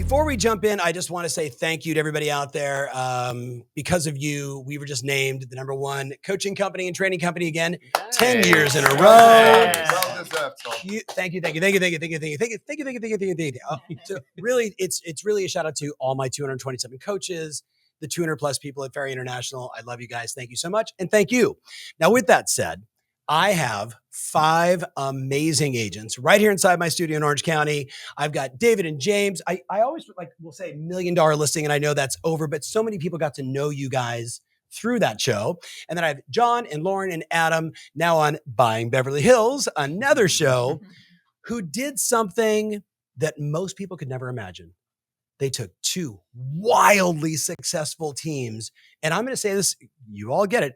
Before we jump in, I just want to say thank you to everybody out there. Because of you, we were just named the #1 coaching company and training company again, 10 years in a row. Well deserved, Tom. Thank you. So really, it's really a shout out to all my 227 coaches, the 200 plus people at Ferry International. I love you guys. Thank you so much. And thank you. Now, with that said, I have 5 amazing agents right here inside my studio in Orange County. I've got David and James. I always will say $1 million listing, and I know that's over, but so many people got to know you guys through that show. And then I have John and Lauren and Adam now on Buying Beverly Hills, another show, who did something that most people could never imagine. They took 2 wildly successful teams, and I'm going to say this, you all get it,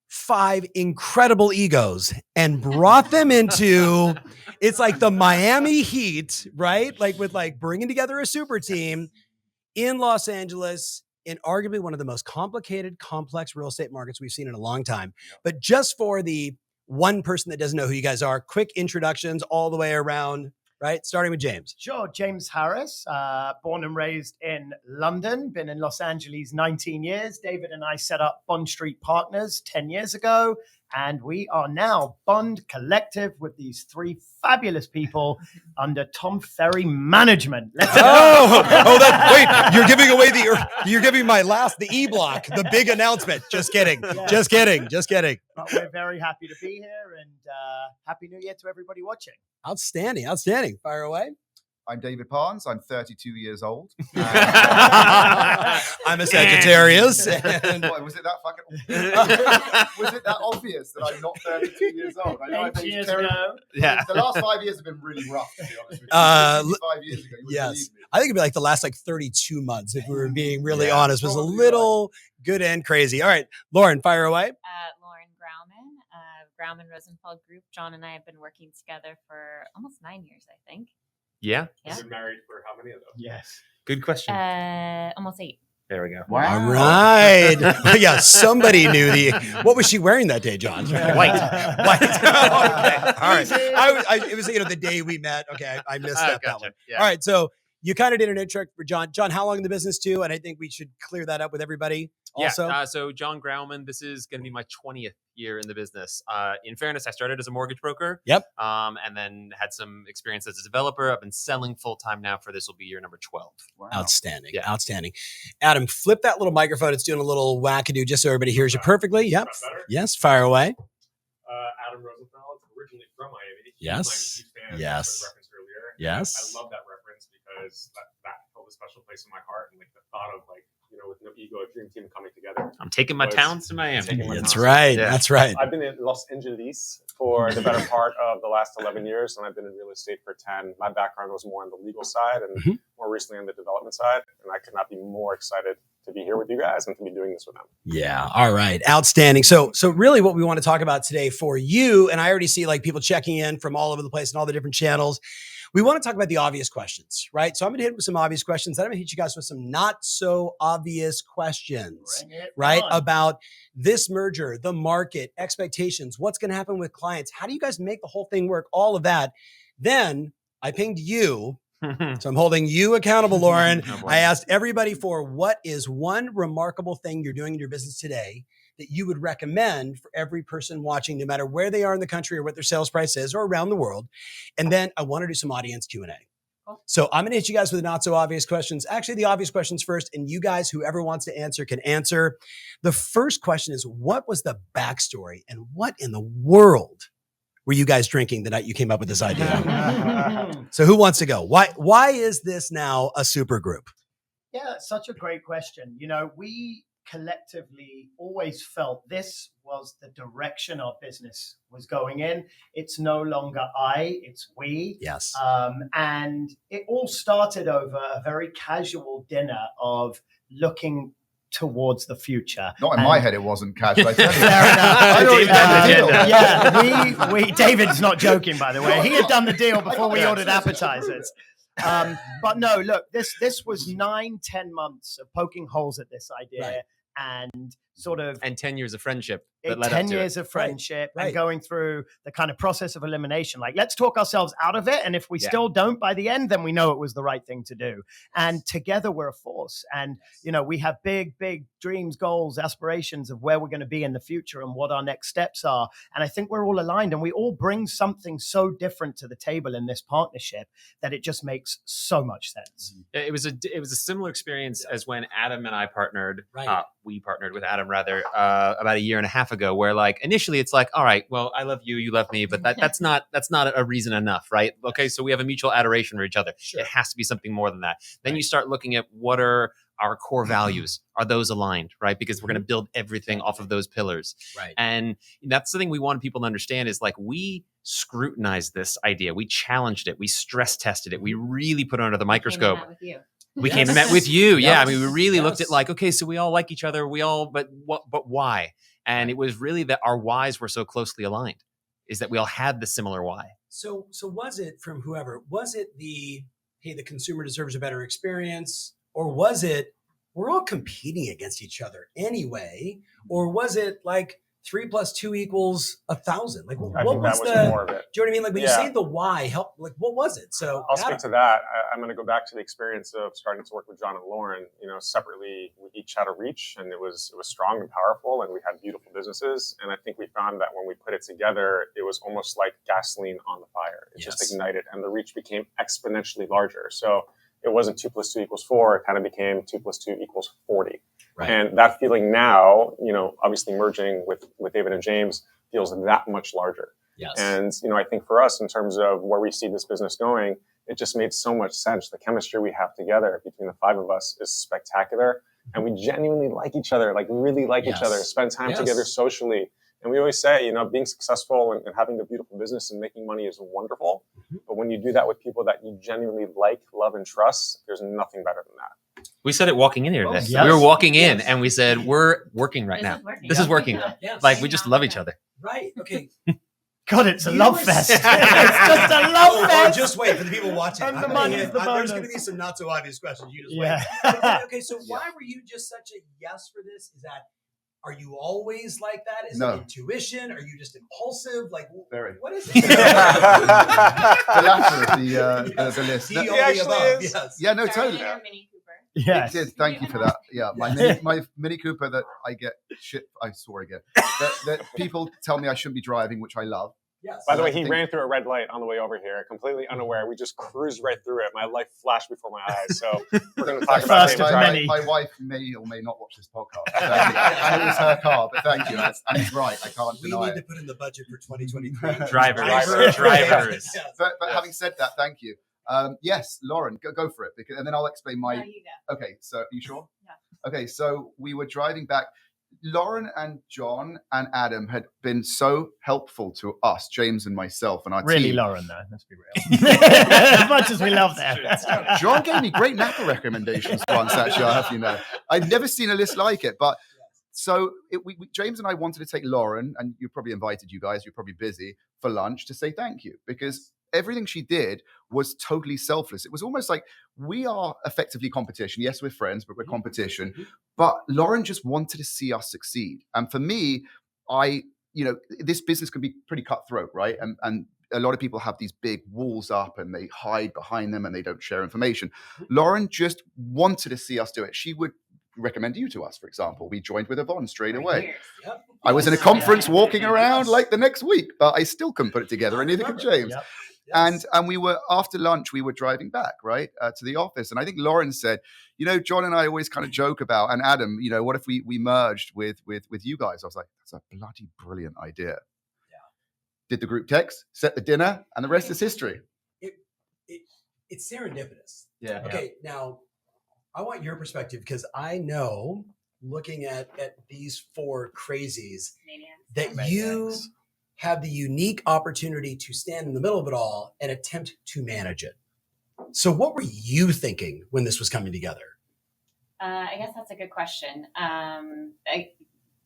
5 incredible egos, and brought them into, it's like the Miami Heat, right? With bringing together a super team in Los Angeles in arguably one of the most complicated, complex real estate markets we've seen in a long time. But just for the one person that doesn't know who you guys are, quick introductions all the way around, right? Starting with James. Sure. James Harris, born and raised in London, been in Los Angeles 19 years. David and I set up Bond Street Partners 10 years ago, and we are now Bond Collective with these 3 fabulous people under Tom Ferry management. Let's go. Wait, you're giving away you're giving my the E-block, the big announcement. Just kidding. Yeah. Just kidding. But we're very happy to be here, and Happy New Year to everybody watching. Outstanding. Fire away. I'm David Parnes. I'm 32 years old. I'm a Sagittarius. Boy, was it that obvious that I'm not 32 years old? I know 8 years ago. Yeah. The last 5 years have been really rough, to be honest with you. 5 years ago, you wouldn't believe me. I think it'd be like the last 32 months, if we were being really honest, was a little good and crazy. All right, Lauren, fire away. Lauren Grauman, Rosenfeld Group. John and I have been working together for almost 9 years, I think. Yeah. You've been married for how many of those? Yes. Good question. Almost 8. There we go. Wow. All right. Yeah, somebody knew what was she wearing that day, John? White. Okay. All right. It was the day we met. Okay, I missed that one. Yeah. All right, so you kind of did an intro for John. John, how long in the business too? And I think we should clear that up with everybody also. Yeah, so John Grauman, this is going to be my 20th year in the business. In fairness, I started as a mortgage broker. Yep. And then had some experience as a developer. I've been selling full-time now for this will be year number 12. Wow. Outstanding. Yeah. Outstanding. Adam, flip that little microphone. It's doing a little wackadoo just so everybody hears you perfectly. Yep. Yes, fire away. Adam Rosenfeld, originally from Miami. Yes. Yes. Reference earlier. Yes. I love that reference because that held a special place in my heart, and the thought of with no ego, a dream team coming together. I'm taking my talents to Miami. That's right. Yeah. That's right. I've been in Los Angeles for the better part of the last 11 years, and I've been in real estate for 10. My background was more on the legal side and more recently on the development side, and I could not be more excited to be here with you guys and to be doing this with them. Yeah. All right. Outstanding. So really what we want to talk about today for you, and I already see people checking in from all over the place and all the different channels. We want to talk about the obvious questions, right? So I'm going to hit with some obvious questions. Then I'm going to hit you guys with some not so obvious questions, right? About this merger, the market, expectations, what's going to happen with clients. How do you guys make the whole thing work? All of that. Then I pinged you. So I'm holding you accountable, Lauren. I asked everybody for what is one remarkable thing you're doing in your business today that you would recommend for every person watching, no matter where they are in the country or what their sales price is or around the world. And then I want to do some audience Q&A. So I'm going to hit you guys with the not so obvious questions. Actually, the obvious questions first, and you guys, whoever wants to answer, can answer. The first question is, what was the backstory and what in the world were you guys drinking the night you came up with this idea? So who wants to go? Why is this now a super group? Yeah, such a great question. We collectively always felt this was the direction our business was going in. It's no longer it's we. Yes. And it all started over a very casual dinner of looking towards the future. Not in my head, it wasn't casual. I tell you. Fair enough. Yeah, David's not joking, by the way. He had done the deal before we ordered appetizers. But no, look, this was 9-10 months of poking holes at this idea and sort of and 10 years of friendship. That led 10 up to years it. of friendship Right. and going through the kind of process of elimination. Like, let's talk ourselves out of it. And if we still don't by the end, then we know it was the right thing to do. And together we're a force. And, you know, we have big, big dreams, goals, aspirations of where we're going to be in the future and what our next steps are. And I think we're all aligned and we all bring something so different to the table in this partnership that it just makes so much sense. It was a similar experience as when Adam and I partnered. Right. We partnered with Adam rather about a year and a half ago, where like initially it's like, all right, well, I love you, you love me, but that's not a reason enough, right? Okay, so we have a mutual adoration for each other. Sure. It has to be something more than that. Then you start looking at what are our core values. Are those aligned, right? Because we're going to build everything off of those pillars. Right. And that's the thing we want people to understand is like we scrutinized this idea. We challenged it. We stress tested it. We really put it under the microscope. Came in that with you. We came and met with you. Yes. Yeah. I mean, we really looked at Yes. like, okay, so we all like each other. But why? And it was really that our whys were so closely aligned, is that we all had the similar why. So was it from whoever? Was it the consumer deserves a better experience, or was it we're all competing against each other anyway, or was it like 3 + 2 = 1,000? Like I what think was that was the? more of it. Do you know what I mean? Like when you Yeah. say the why, help. Like what was it? So I'll speak to that. I'm going to go back to the experience of starting to work with John and Lauren. You know, separately, we each had a reach, and it was strong and powerful, and we had beautiful businesses. And I think we found that when we put it together, it was almost like gasoline on the fire. It just ignited, and the reach became exponentially larger. So it wasn't 2 + 2 = 4. It kind of became 2 + 2 = 40. Right. And that feeling now, you know, obviously merging with David and James feels that much larger. Yes. And, you know, I think for us, in terms of where we see this business going, it just made so much sense. The chemistry we have together between the 5 of us is spectacular. And we genuinely like each other, like really like each other, spend time together socially. And we always say, you know, being successful and having a beautiful business and making money is wonderful. But when you do that with people that you genuinely like, love, and trust, there's nothing better than that. We said it walking in here today. Yes. We were walking in and we said, we're working right now. This is working. Yes. Like we just love each other. Right. Okay. God, it's a You love were fest. s- It's just a love Or fest. just wait for the people watching. And the I'm money's gonna- the there's bonus. going to be some not so obvious questions. You just Yeah. wait. Okay. So why were you just such a yes for this? Is that? Are you always like that? Is No. it intuition? Are you just impulsive? Like, Very. what is it? The latter of the list. See all He the actually above. is. Yes. Yeah, no, Started totally. in a Mini Cooper. Yes. It did. Thank you for that. Yeah, my Mini Cooper that I get shit. I swore again. That people tell me I shouldn't be driving, which I love. Yes. By the way, I he think- ran through a red light on the way over here, completely unaware. We just cruised right through it. My life flashed before my eyes. So we're going to talk about First David of driving. many. My wife may or may not watch this podcast. Thank you. And it was her car, but thank you. And he's right. I can't We deny need it. to put in the budget for 2023. Drivers. Yes. But Yes. having said that, thank you. Yes, Lauren, go for it. And then I'll explain my... No, you go. Okay, so are you sure? Yeah. Okay, so we were driving back. Lauren and John and Adam had been so helpful to us, James and myself, and our Really, team. Lauren, though. Let's be real. As much as we love them. John gave me great Napa recommendations once, actually, I have you know. I've never seen a list like it. But so James and I wanted to take Lauren, and you probably invited you guys, you're probably busy, for lunch to say thank you, because everything she did was totally selfless. It was almost like we are effectively competition. Yes, we're friends, but we're competition. But Lauren just wanted to see us succeed. And for me, this business can be pretty cutthroat, right? And a lot of people have these big walls up and they hide behind them and they don't share information. Lauren just wanted to see us do it. She would recommend you to us, for example. We joined with Yvonne straight away. Years. Yep. I was in a conference walking around Yes. like the next week, but I still couldn't put it together, and neither could James. Yep. Yes. And we were, after lunch, we were driving back, right, to the office. And I think Lauren said, John and I always kind of joke about, and Adam, what if we merged with you guys? I was like, that's a bloody brilliant idea. Yeah. Did the group text, set the dinner, and the rest is history. It's serendipitous. Yeah. Okay, now I want your perspective, because I know, looking at these 4 crazies, Maniacs. that you have the unique opportunity to stand in the middle of it all and attempt to manage it. So what were you thinking when this was coming together? I guess that's a good question.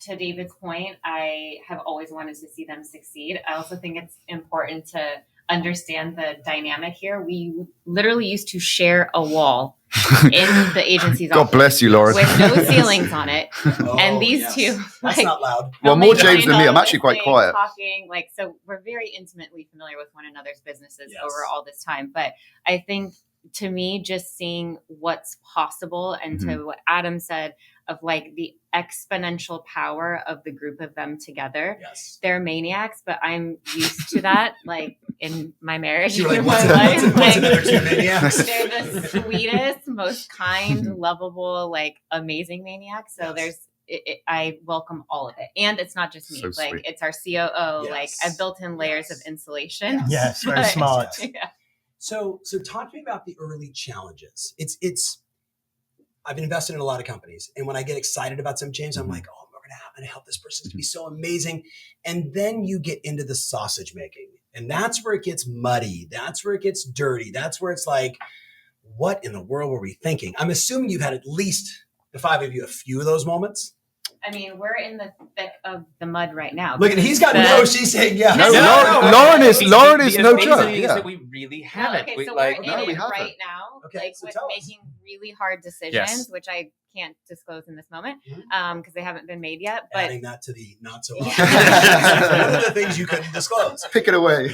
To David's point, I have always wanted to see them succeed. I also think it's important to understand the dynamic here. We literally used to share a wall in the agency's God office bless you, Lauren. with no ceilings on it. And these yes. two, That's not loud. Well, more filming, James than me. I'm actually quite listening, quiet. Talking, so we're very intimately familiar with one another's businesses Yes. over all this time. But I think, to me, just seeing what's possible, and to what Adam said of the exponential power of the group of them together. Yes. They're maniacs, but I'm used to that, in my marriage, You're in like, my life. what's another two maniacs? They're the sweetest, most kind, lovable, amazing maniacs. So Yes. I welcome all of it. And it's not just me. So sweet. It's our COO. Yes. I've built in layers Yes. of insulation. Yes, very But- smart. Yeah. So talk to me about the early challenges. It's I've invested in a lot of companies, and when I get excited about some change, I'm like, oh, I'm going to help this person to be so amazing. And then you get into the sausage making, and that's where it gets muddy. That's where it gets dirty. That's where it's like, what in the world were we thinking? I'm assuming you've had at least, the five of you, a few of those moments. I mean, we're in the thick of the mud right now. Look, and he's got The- no. She's saying yes. No, No, Lauren is The no amazing joke. thing is Yeah. that we really haven't. Okay, We, so like, we're No, in we it haven't. right now, Okay, so with tell us. making really hard decisions, Yes. which I can't disclose in this moment Mhm. because they haven't been made yet. But Adding that to the not so Yeah. obvious. One of the things you couldn't disclose. Pick it away.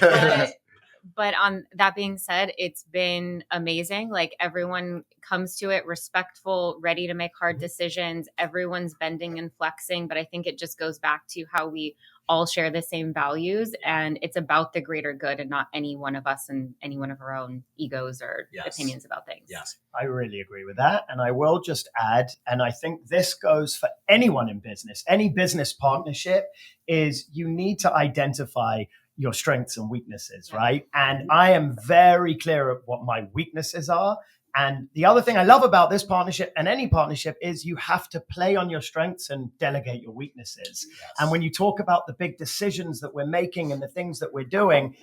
but on that being said, it's been amazing. Everyone comes to it respectful, ready to make hard decisions. Everyone's bending and flexing, but I think it just goes back to how we all share the same values, and it's about the greater good and not any one of us and any one of our own egos or Yes. opinions about things. Yes. I really agree with that. And I will just add, and I think this goes for anyone in business, any business partnership, is you need to identify your strengths and weaknesses, right? And I am very clear of what my weaknesses are. And the other thing I love about this partnership and any partnership is you have to play on your strengths and delegate your weaknesses. Yes. And when you talk about the big decisions that we're making and the things that we're doing,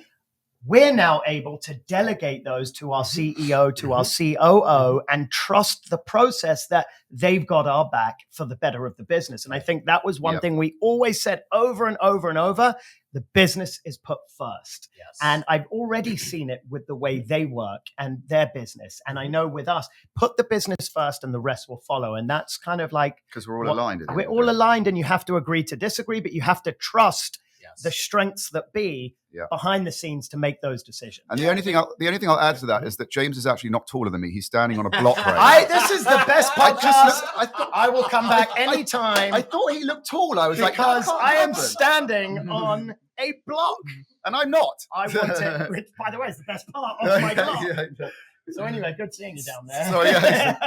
we're now able to delegate those to our CEO, to our COO, and trust the process that they've got our back for the better of the business. And I think that was one Yep. thing we always said over and over and over. The business is put first. Yes. And I've already seen it with the way they work and their business. And I know with us, put the business first and the rest will follow. And that's kind of like, Because we're all aligned. at the we're end of all the day. aligned, and you have to agree to disagree, but you have to trust Yes. the strengths that be Yeah. behind the scenes to make those decisions. And the only thing I'll add to that is that James is actually not taller than me. He's standing on a block right This is the best I podcast. just looked- I thought- I will come back anytime I thought he looked tall. I was because like, I am happen. standing on a block. And I'm not. I want it. Which, by the way, is the best part of my block. Yeah. So anyway, good seeing you down there. So, yeah.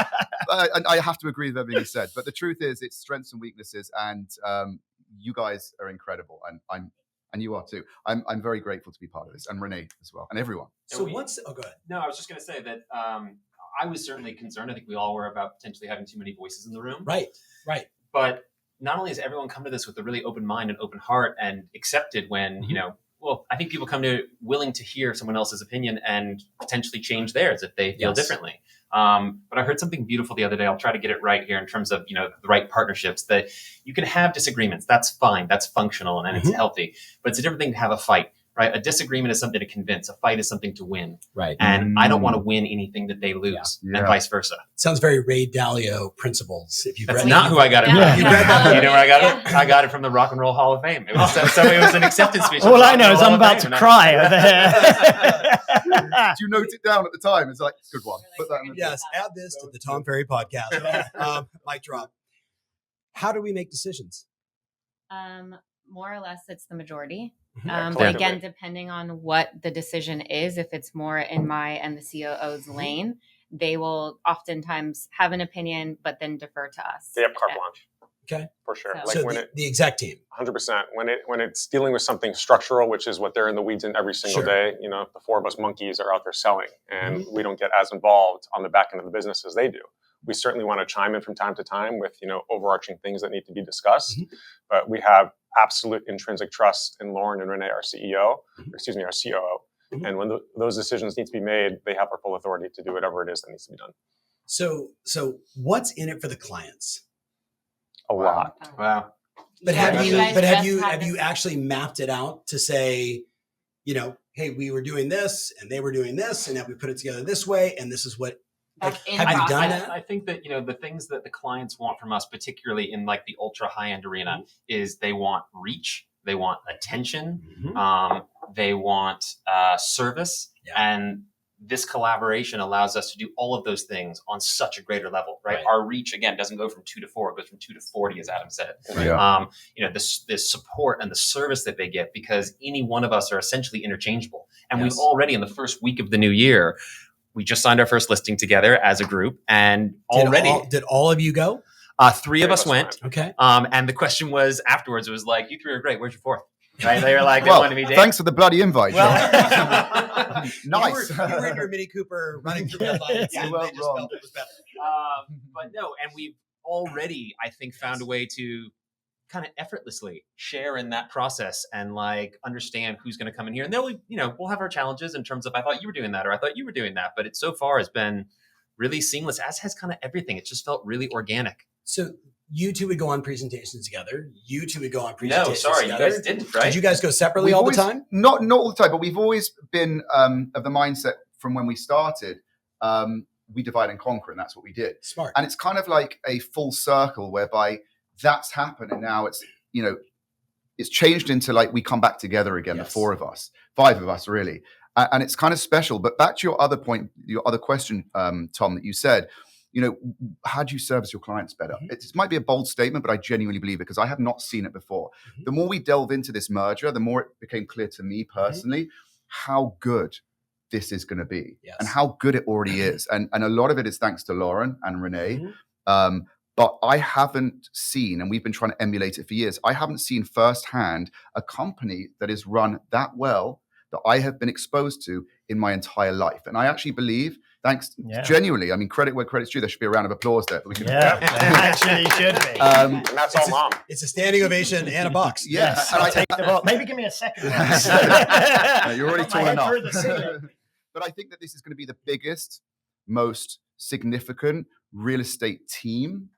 I have to agree with everything he said. But the truth is, it's strengths and weaknesses, and you guys are incredible, and you are too. I'm very grateful to be part of this, and Renee as well, and everyone. So what's? Oh, go ahead. No, I was just going to say that I was certainly concerned. I think we all were about potentially having too many voices in the room. Right. But not only has everyone come to this with a really open mind and open heart and accepted when, well, I think people come to willing to hear someone else's opinion and potentially change theirs if they feel Yes. differently. But I heard something beautiful the other day. I'll try to get it right here in terms of, the right partnerships, that you can have disagreements. That's fine. That's functional and it's healthy, but it's a different thing to have a fight, right? A disagreement is something to convince. A fight is something to win. Right. And I don't want to win anything that they lose Yeah. and vice versa. Sounds very Ray Dalio principles. If you've That's read not who I got it from. Yeah. You read that? You know where I got it? I got it from the Rock and Roll Hall of Fame. It was, it was an acceptance speech. All I know is I'm about to cry over here. Did you note it down at the time? It's like, good one. Put that in the Yes. Add this to the Tom Ferry podcast. Mic drop. How do we make decisions? More or less, it's the majority. Mhm. But again, depending on what the decision is, if it's more in my and the COO's lane, they will oftentimes have an opinion, but then defer to us. They have carte blanche. Okay. For sure. So- Like So when the exec team. 100%. When it's dealing with something structural, which is what they're in the weeds in every single Sure. day, the four of us monkeys are out there selling, and we don't get as involved on the back end of the business as they do. We certainly want to chime in from time to time with overarching things that need to be discussed, but we have absolute intrinsic trust in Lauren and Renee, our CEO, our COO. And when those decisions need to be made, they have our full authority to do whatever it is that needs to be done. So what's in it for the clients? A lot. Wow. But Yeah, have you guys just you had this- actually mapped it out to say, hey, we were doing this and they were doing this, and now we put it together this way, and this is what. Like, That's in have you process. done that? I think that, the things that the clients want from us, particularly in like the ultra high end arena, is they want reach, they want attention, they want service, and this collaboration allows us to do all of those things on such a greater level, right? Our reach, again, doesn't go from 2 to 4, it goes from 2 to 40, as Adam said. The support and the service that they get, because any one of us are essentially interchangeable. And we've already, in the first week of the new year, we just signed our first listing together as a group, and Did all of you go? 3 of us went. Okay. And the question was afterwards, it was like, you 3 are great. Where's your 4th? Right? They were like, they Well, wanted to be dating. thanks for the bloody invite. Nice. You were in your Mini Cooper running through red lights, and they just felt it was better. But no, and we've already, I think, found a way to kind of effortlessly share in that process and like understand who's going to come in here. And then we'll have our challenges in terms of, I thought you were doing that, or I thought you were doing that. But it so far has been really seamless, as has kind of everything. It just felt really organic. So you two would go on presentations together. You two would go on presentations together. together. You guys didn't, right? Did you guys go separately all the time? Not all the time, but we've always been of the mindset from when we started. We divide and conquer, and that's what we did. Smart. And it's kind of like a full circle whereby that's happened, and now it's it's changed into like we come back together again, the 4 of us, 5 of us really, and it's kind of special. But back to your other point, your other question, Tom, that you said, how do you service your clients better? It might be a bold statement, but I genuinely believe it because I have not seen it before. The more we delve into this merger, the more it became clear to me personally how good this is going to be and how good it already is. And a lot of it is thanks to Lauren and Renee. But I haven't seen, and we've been trying to emulate it for years, I haven't seen firsthand a company that is run that well that I have been exposed to in my entire life. And I actually believe, genuinely, I mean, credit where credit's due. There should be a round of applause there. But we can, actually should be. And that's all mom. It's a standing ovation and a box. Yes, and I'll take the ball. Maybe give me a second. No, you're already tall enough. enough. But I think that this is going to be the biggest, most significant real estate team,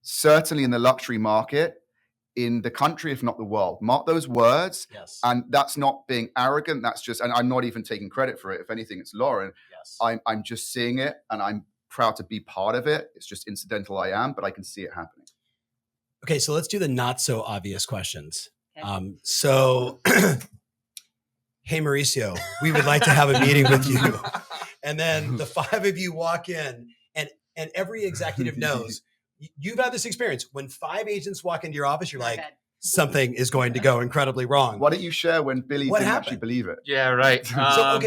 certainly in the luxury market, in the country, if not the world. Mark those words. Yes. And that's not being arrogant. That's just, and I'm not even taking credit for it. If anything, it's Lauren. Yes. I'm just seeing it, and I'm proud to be part of it. It's just incidental I am, but I can see it happening. Okay, so let's do the not so obvious questions. Okay. Hey, Mauricio, we would like to have a meeting with you. And then the 5 of you walk in, and every executive knows you've had this experience. When 5 agents walk into your office, you're like, something is going to go incredibly wrong. Why don't you share when Billy didn't actually believe it? Yeah, right.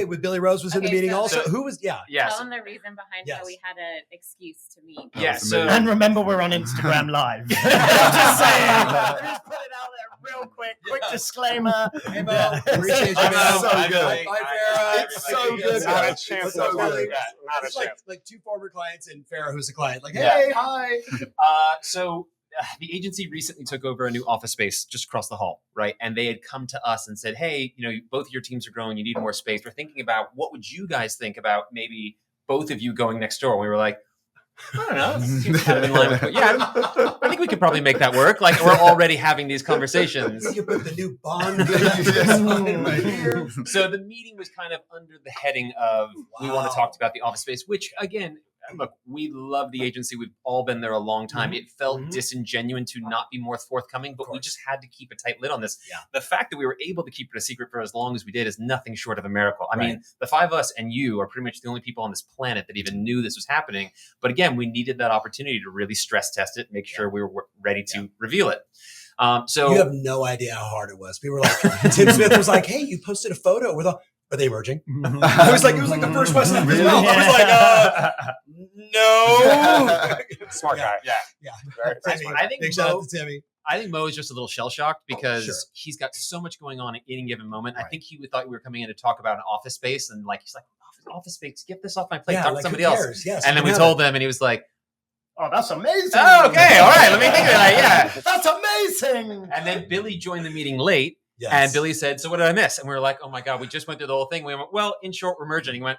With Billy Rose was in the meeting also. Who was, Tell them the reason behind how we had an excuse to meet. Yeah, and remember, we're on Instagram Live. Just saying. Just put it out there real quick. Quick disclaimer. Hey, Mo. Appreciate you, man. So good. Bye, Farrah. It's so good. Not a chance. So good. Not a It's chance. like 2 former clients and Farrah, who's a client. Like, hey, hi. The agency recently took over a new office space just across the hall, right? And they had come to us and said, hey, both of your teams are growing. You need more space. We're thinking about what would you guys think about maybe both of you going next door? And we were like, I don't know. This seems kind of in line with I think we could probably make that work. Like, we're already having these conversations. We could put the new bond right here. So the meeting was kind of under the heading of, we want to talk about the office space, which again, look, we love the agency. We've all been there a long time. It felt disingenuous to not be more forthcoming, but we just had to keep a tight lid on this. Yeah. The fact that we were able to keep it a secret for as long as we did is nothing short of a miracle. I mean, the 5 of us and you are pretty much the only people on this planet that even knew this was happening. But again, we needed that opportunity to really stress test it, make sure we were ready to reveal it. So you have no idea how hard it was. We were like, Tim Smith was like, hey, you posted a photo with are they merging? It was like the first question I was like, no. Smart guy. Yeah. Very smart. I think big shout out to Timmy. I think Mo is just a little shell-shocked because he's got so much going on at any given moment. I think he thought we were coming in to talk about an office space, and like he's like, office space, get this off my plate, talk to somebody else. Yes, and then we told them, and he was like, oh, that's amazing. Oh, okay, all right, let me think of it. That's amazing. And then Billy joined the meeting late, and Billy said, so what did I miss? And we were like, oh my God, we just went through the whole thing. We went, well, in short, we're merging. He went,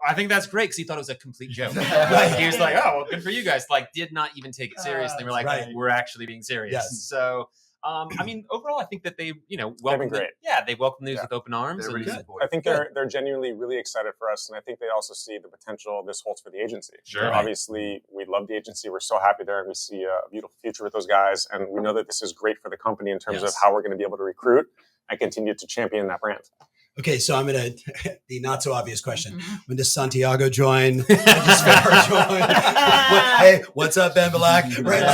I think that's great, because he thought it was a complete joke. He was like, oh, well, good for you guys. Like, did not even take it seriously. And we're like, we're actually being serious. Yes. So I mean, overall, I think that they, been great. They welcome news with open arms. They're really and supportive. I think they're genuinely really excited for us, and I think they also see the potential this holds for the agency. Sure. And Right. obviously, we love the agency. We're so happy there, and we see a beautiful future with those guys. And we know that this is great for the company in terms of how we're going to be able to recruit and continue to champion that brand. Okay, so I'm going to, the not so obvious question. When does Santiago join? When does Farrah join? Hey, what's up, Ben Black? Right?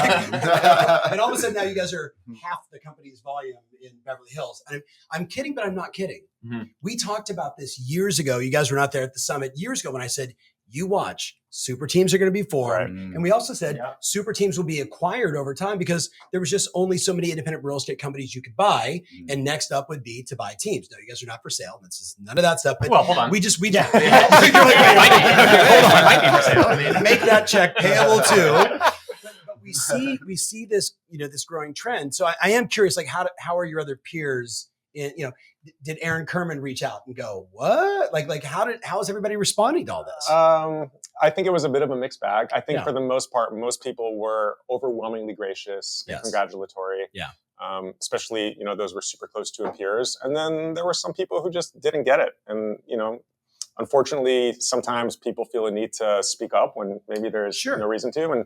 And all of a sudden now you guys are half the company's volume in Beverly Hills. And I'm kidding, but I'm not kidding. Mm-hmm. We talked about this years ago. You guys were not there at the summit years ago when I said, you watch, super teams are going to be formed. Right. And we also said super teams will be acquired over time because there was just only so many independent real estate companies you could buy. And next up would be to buy teams. No, you guys are not for sale. This is none of that stuff. But Well, hold on. We just You're like, wait, might be for sale. I mean, make that check payable too. But we see this, this growing trend. So I am curious, like how are your other peers did Aaron Kerman reach out and go, what? Like how is everybody responding to all this? I think it was a bit of a mixed bag. I think for the most part, most people were overwhelmingly gracious and congratulatory. Yeah. Especially, those were super close to peers. And then there were some people who just didn't get it. And, unfortunately, sometimes people feel a need to speak up when maybe there's no reason to. And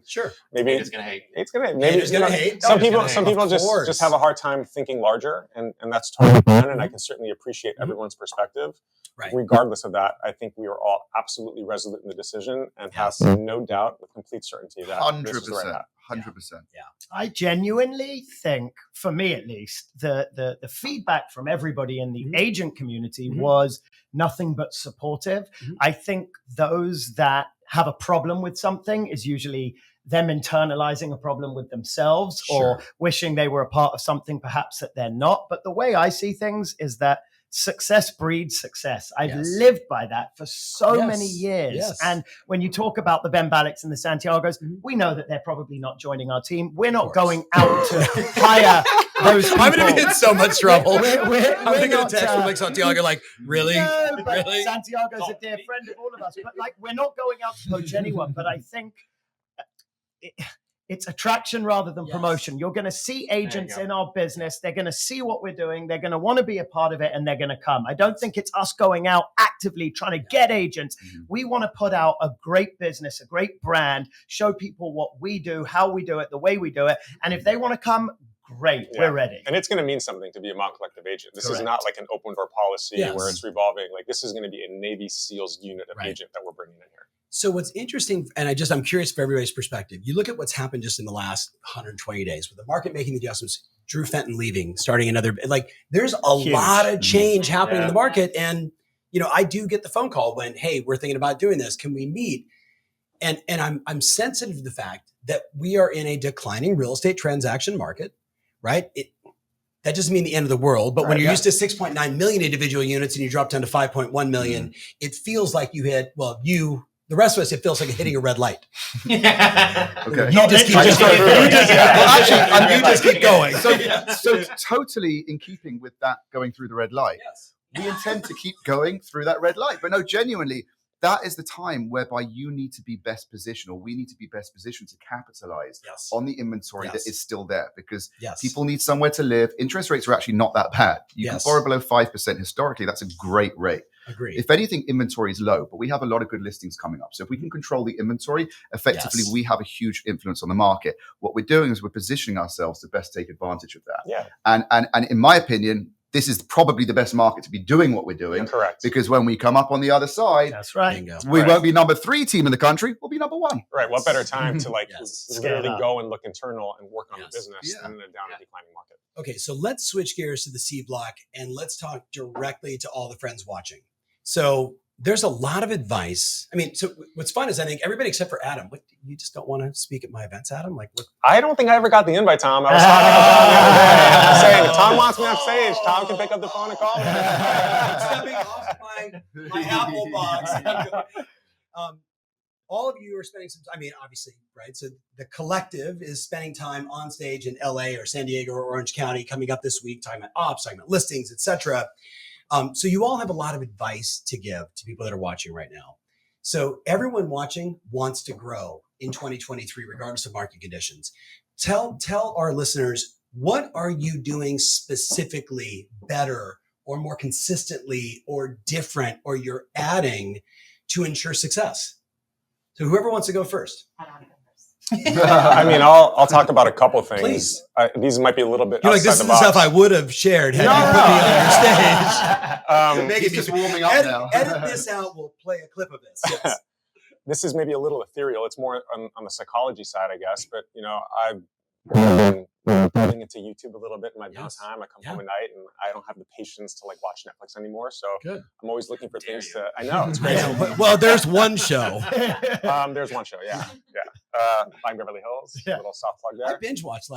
maybe it's going to hate. It's going to maybe Haters gonna hate. Some people just have a hard time thinking larger, and that's totally fine. And I can certainly appreciate everyone's perspective. Right. Regardless of that, I think we are all absolutely resolute in the decision and have no doubt with complete certainty that 100%. this is the right path. 100%. Yeah. I genuinely think, for me at least, the feedback from everybody in the agent community was nothing but supportive. I think those that have a problem with something is usually them internalizing a problem with themselves or wishing they were a part of something perhaps that they're not. But the way I see things is that success breeds success. I've lived by that for so many years. Yes. And when you talk about the Ben Ballots and the Santiagos, we know that they're probably not joining our team. We're not going out to hire those people. I'm going to be in so much trouble. I'm going to get a not, text from like Santiago like, really? No, but Really? Santiago's a dear friend of all of us. But we're not going out to poach anyone. But I think it's attraction rather than promotion. You're going to see agents in our business. They're going to see what we're doing. They're going to want to be a part of it, and they're going to come. I don't think it's us going out actively trying to get agents. We want to put out a great business, a great brand, show people what we do, how we do it, the way we do it. And if they want to come, great, we're ready. And it's going to mean something to be a Mount Collective agent. This is not like an open door policy where it's revolving. Like, this is going to be a Navy SEALs unit of agent that we're bringing in here. So what's interesting, and I'm curious for everybody's perspective. You look at what's happened just in the last 120 days with the market making the adjustments, Drew Fenton leaving, starting another, there's a lot of change happening in the market. And, I do get the phone call when, hey, we're thinking about doing this. Can we meet? And I'm sensitive to the fact that we are in a declining real estate transaction market, right? That doesn't mean the end of the world, but when you're used to 6.9 million individual units and you drop down to 5.1 million, it feels like you hit, the rest of us, it feels like hitting a red light. Okay. You just keep going. So totally in keeping with that going through the red light, we intend to keep going through that red light. But no, genuinely, that is the time whereby you need to be best positioned, or we need to be best positioned to capitalize on the inventory that is still there, because people need somewhere to live. Interest rates are actually not that bad. You can borrow below 5% historically. That's a great rate. Agreed. If anything, inventory is low, but we have a lot of good listings coming up. So if we can control the inventory, effectively, we have a huge influence on the market. What we're doing is we're positioning ourselves to best take advantage of that. Yeah. And in my opinion, this is probably the best market to be doing what we're doing. Correct. Because when we come up on the other side, that's right. We won't be number 3 team in the country. We'll be number 1. Right. What better time to literally go and look internal and work on the business than in a down and declining market. Okay. So let's switch gears to the C block and let's talk directly to all the friends watching. So there's a lot of advice. I mean, so what's fun is I think everybody except for Adam, you just don't want to speak at my events, Adam? I don't think I ever got the invite, Tom. I was talking to Tom the other day. Saying, if Tom wants me on stage, Tom can pick up the phone and call me. I'm stepping off my Apple box. All of you are spending some time, I mean, obviously, right? So the collective is spending time on stage in LA or San Diego or Orange County coming up this week, talking about ops, talking about listings, etc. So you all have a lot of advice to give to people that are watching right now. So everyone watching wants to grow in 2023, regardless of market conditions. Tell our listeners What are you doing specifically better or more consistently or different, or you're adding to ensure success? So whoever wants to go first. I mean, I'll talk about a couple things. Please. These might be a little bit You're like, outside this the is the stuff box. I would have shared had you put me on your stage. He's just warming up now. Edit this out. We'll play a clip of this. Yes. This is maybe a little ethereal. It's more on the psychology side, I guess. But, I've been getting into YouTube a little bit in my downtime. I come home at night and I don't have the patience to watch Netflix anymore. So Good. I'm always looking for things to. I know it's great. Well, there's one show. There's one show. Yeah. Buying Beverly Hills. A little soft plug there. I binge watched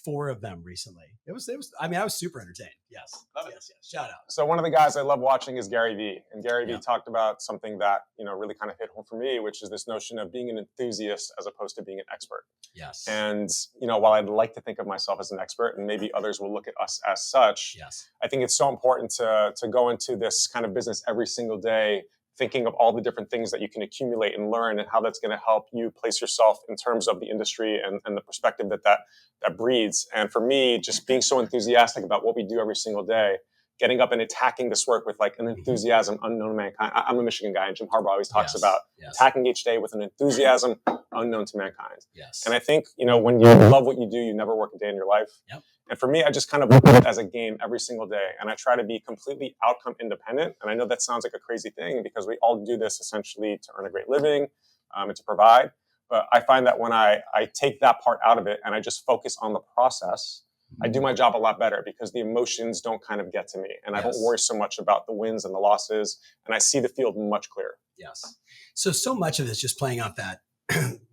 4 of them recently. It was. I mean, I was super entertained. Yes. Yes. Shout out. So one of the guys I love watching is Gary Vee, and Gary Vee talked about something that really kind of hit home for me, which is this notion of being an enthusiast as opposed to being an expert. Yes. And while I'd like to think of myself as an expert, and maybe others will look at us as such, I think it's so important to go into this kind of business every single day thinking of all the different things that you can accumulate and learn, and how that's going to help you place yourself in terms of the industry and the perspective that breeds. And for me, just being so enthusiastic about what we do every single day, getting up and attacking this work with an enthusiasm unknown to mankind. I'm a Michigan guy, and Jim Harbaugh always talks about attacking each day with an enthusiasm unknown to mankind. Yes. And I think, when you love what you do, you never work a day in your life. Yep. And for me, I just kind of look at it as a game every single day. And I try to be completely outcome independent. And I know that sounds like a crazy thing because we all do this essentially to earn a great living and to provide. But I find that when I take that part out of it and I just focus on the process, I do my job a lot better because the emotions don't kind of get to me. And I don't worry so much about the wins and the losses. And I see the field much clearer. Yes. So much of this just playing off that,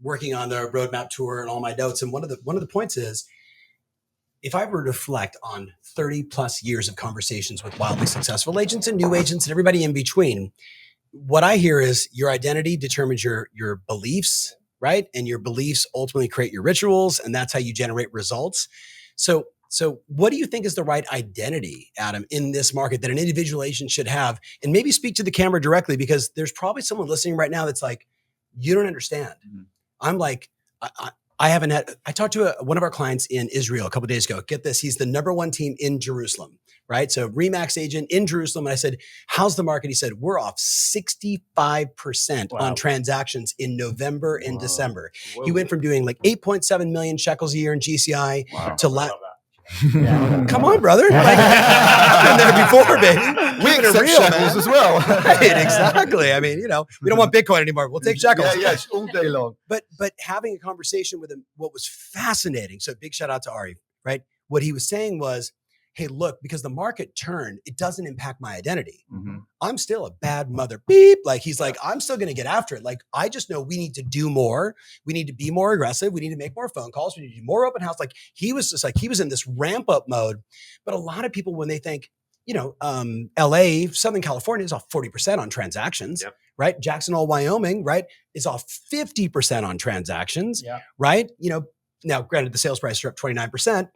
working on the roadmap tour and all my notes. And one of the points is, if I were to reflect on 30 plus years of conversations with wildly successful agents and new agents and everybody in between, what I hear is your identity determines your beliefs, right? And your beliefs ultimately create your rituals, and that's how you generate results. So what do you think is the right identity, Adam, in this market that an individual agent should have? And maybe speak to the camera directly, because there's probably someone listening right now that's like, you don't understand. Mm-hmm. I'm like, I talked to one of our clients in Israel a couple of days ago. Get this. He's the number 1 team in Jerusalem, right? So Remax agent in Jerusalem. And I said, how's the market? He said, we're off 65% on transactions in November and December. He went from doing 8.7 million shekels a year in GCI to come on, brother. I've been there before, baby. We accept shekels as well. Right, exactly. I mean, we don't want Bitcoin anymore. We'll take shekels. Yeah, all day long. But having a conversation with him, what was fascinating. So big shout out to Ari, right? What he was saying was, hey, look, because the market turned, it doesn't impact my identity. Mm-hmm. I'm still a bad mother. Beep. He's like, I'm still going to get after it. I just know we need to do more. We need to be more aggressive. We need to make more phone calls. We need to do more open house. He was just he was in this ramp up mode. But a lot of people, when they think, LA, Southern California is off 40% on transactions, right? Jackson Hole, Wyoming, right, is off 50% on transactions, right? Now granted, the sales prices are up 29%.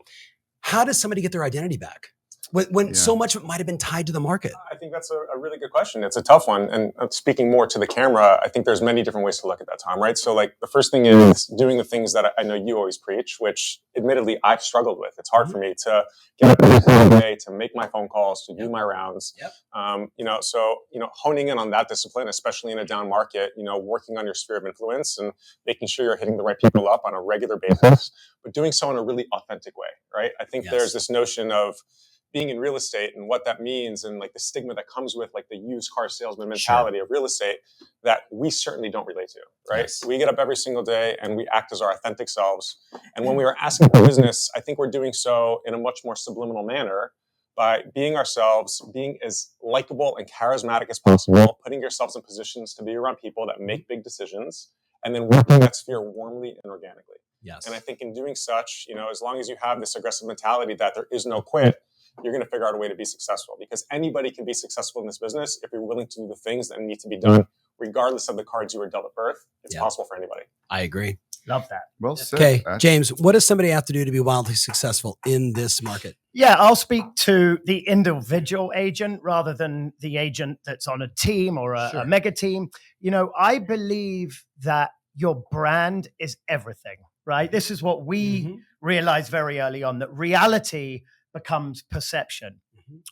How does somebody get their identity back when so much of it might have been tied to the market? I think that's a really good question. It's a tough one. And speaking more to the camera, I think there's many different ways to look at that, Tom, right? So the first thing is doing the things that I know you always preach, which admittedly I've struggled with. It's hard for me to get up every single day, to make my phone calls, to do my rounds. So honing in on that discipline, especially in a down market, working on your sphere of influence and making sure you're hitting the right people up on a regular basis, but doing so in a really authentic way, right? I think there's this notion of being in real estate and what that means and the stigma that comes with the used car salesman mentality of real estate that we certainly don't relate to, right? Yes. We get up every single day and we act as our authentic selves. And when we are asking for business, I think we're doing so in a much more subliminal manner by being ourselves, being as likable and charismatic as possible, putting yourselves in positions to be around people that make big decisions, and then working that sphere warmly and organically. Yes. And I think in doing such, as long as you have this aggressive mentality that there is no quit, you're going to figure out a way to be successful, because anybody can be successful in this business if you're willing to do the things that need to be done, regardless of the cards you were dealt at birth. It's possible for anybody. I agree. Love that. Well said. Okay, James, what does somebody have to do to be wildly successful in this market? Yeah, I'll speak to the individual agent rather than the agent that's on a team or a mega team. I believe that your brand is everything. right? This is what we realized very early on, that reality becomes perception.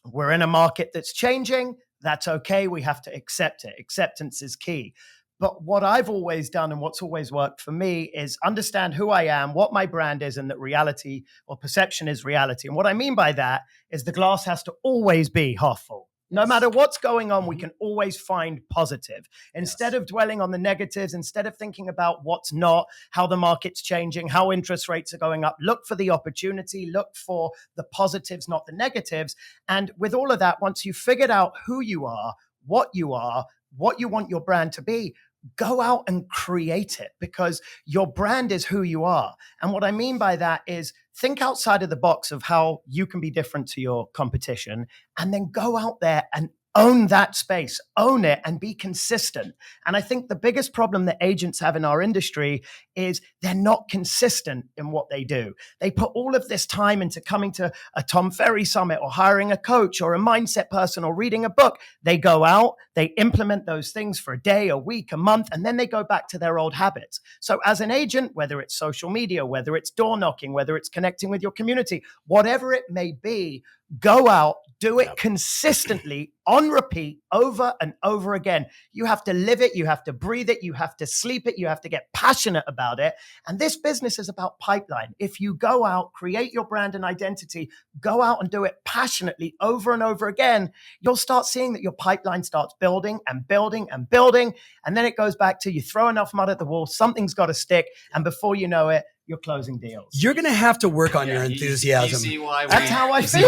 We're in a market that's changing. That's okay. We have to accept it. Acceptance is key. But what I've always done and what's always worked for me is understand who I am, what my brand is, and that reality or perception is reality. And what I mean by that is the glass has to always be half full. No matter what's going on, we can always find positive. Instead of dwelling on the negatives, instead of thinking about what's not, how the market's changing, how interest rates are going up, look for the opportunity, look for the positives, not the negatives. And with all of that, once you've figured out who you are, what you want your brand to be, go out and create it, because your brand is who you are. And what I mean by that is think outside of the box of how you can be different to your competition, and then go out there and own that space, own it, and be consistent. And I think the biggest problem that agents have in our industry is they're not consistent in what they do. They put all of this time into coming to a Tom Ferry summit or hiring a coach or a mindset person or reading a book. They go out, they implement those things for a day, a week, a month, and then they go back to their old habits. So as an agent, whether it's social media, whether it's door knocking, whether it's connecting with your community, whatever it may be, go out, do it consistently, on repeat, over and over again. You have to live it. You have to breathe it. You have to sleep it. You have to get passionate about it. And this business is about pipeline. If you go out, create your brand and identity, go out and do it passionately over and over again, you'll start seeing that your pipeline starts building and building and building. And then it goes back to you throw enough mud at the wall, something's got to stick. And before you know it, you're closing deals. You're going to have to work on your enthusiasm. You see why That's how I feel.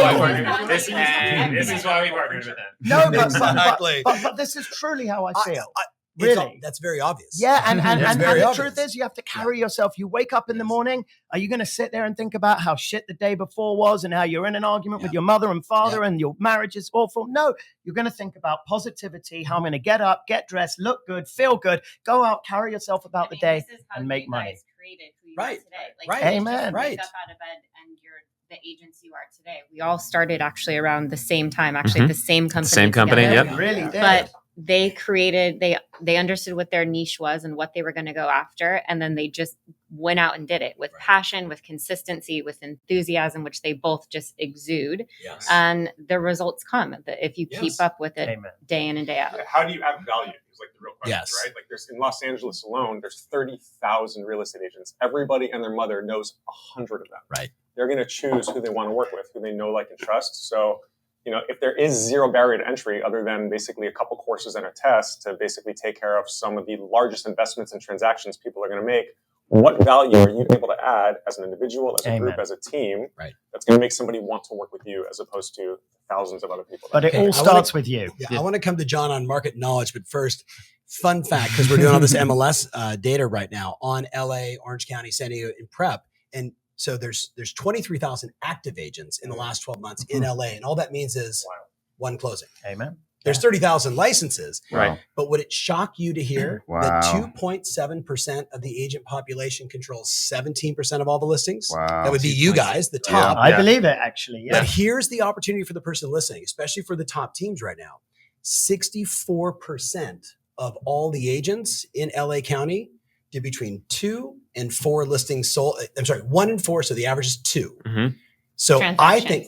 This is why we partnered with them. No, Exactly. but this is truly how I feel. Really? That's very obvious. Yeah, and the obvious. truth is you have to carry yourself. You wake up in the morning, are you going to sit there and think about how shit the day before was and how you're in an argument with your mother and father and your marriage is awful? No, you're going to think about positivity, how I'm going to get up, get dressed, look good, feel good, go out, carry yourself about the day and make money. Created who you Right. are today. Like, Right. you didn't Amen. just wake up out of bed and you're the agents you are today. We all started actually around the same time, actually the same company. Same company, together. yep. Really did. But they created, they understood what their niche was and what they were going to go after. And then they just went out and did it with passion, with consistency, with enthusiasm, which they both just exude. Yes. And the results come if you keep up with it day in and day out. How do you add value? Is like the real question, Yes. right? Like there's in Los Angeles alone, there's 30,000 real estate agents. Everybody and their mother knows 100 of them. Right. They're going to choose who they want to work with, who they know, like, and trust. So, if there is zero barrier to entry other than basically a couple courses and a test to basically take care of some of the largest investments and transactions people are going to make, what value are you able to add as an individual, as a group, as a team, that's going to make somebody want to work with you as opposed to thousands of other people? But it all starts with you. Yeah, I want to come to John on market knowledge, but first, fun fact, because we're doing all this MLS data right now on LA, Orange County, San Diego, in prep. And so there's 23,000 active agents in the last 12 months in LA. And all that means is one closing. Amen. There's 30,000 licenses. Right. But would it shock you to hear Wow. that 2.7% of the agent population controls 17% of all the listings? Wow. That would be you guys, the top. I believe it, actually. Yeah. But here's the opportunity for the person listening, especially for the top teams right now. 64% of all the agents in LA County did between 2 and 4 listings sold. I'm sorry, 1 and 4. So the average is 2. Mm-hmm. So I think,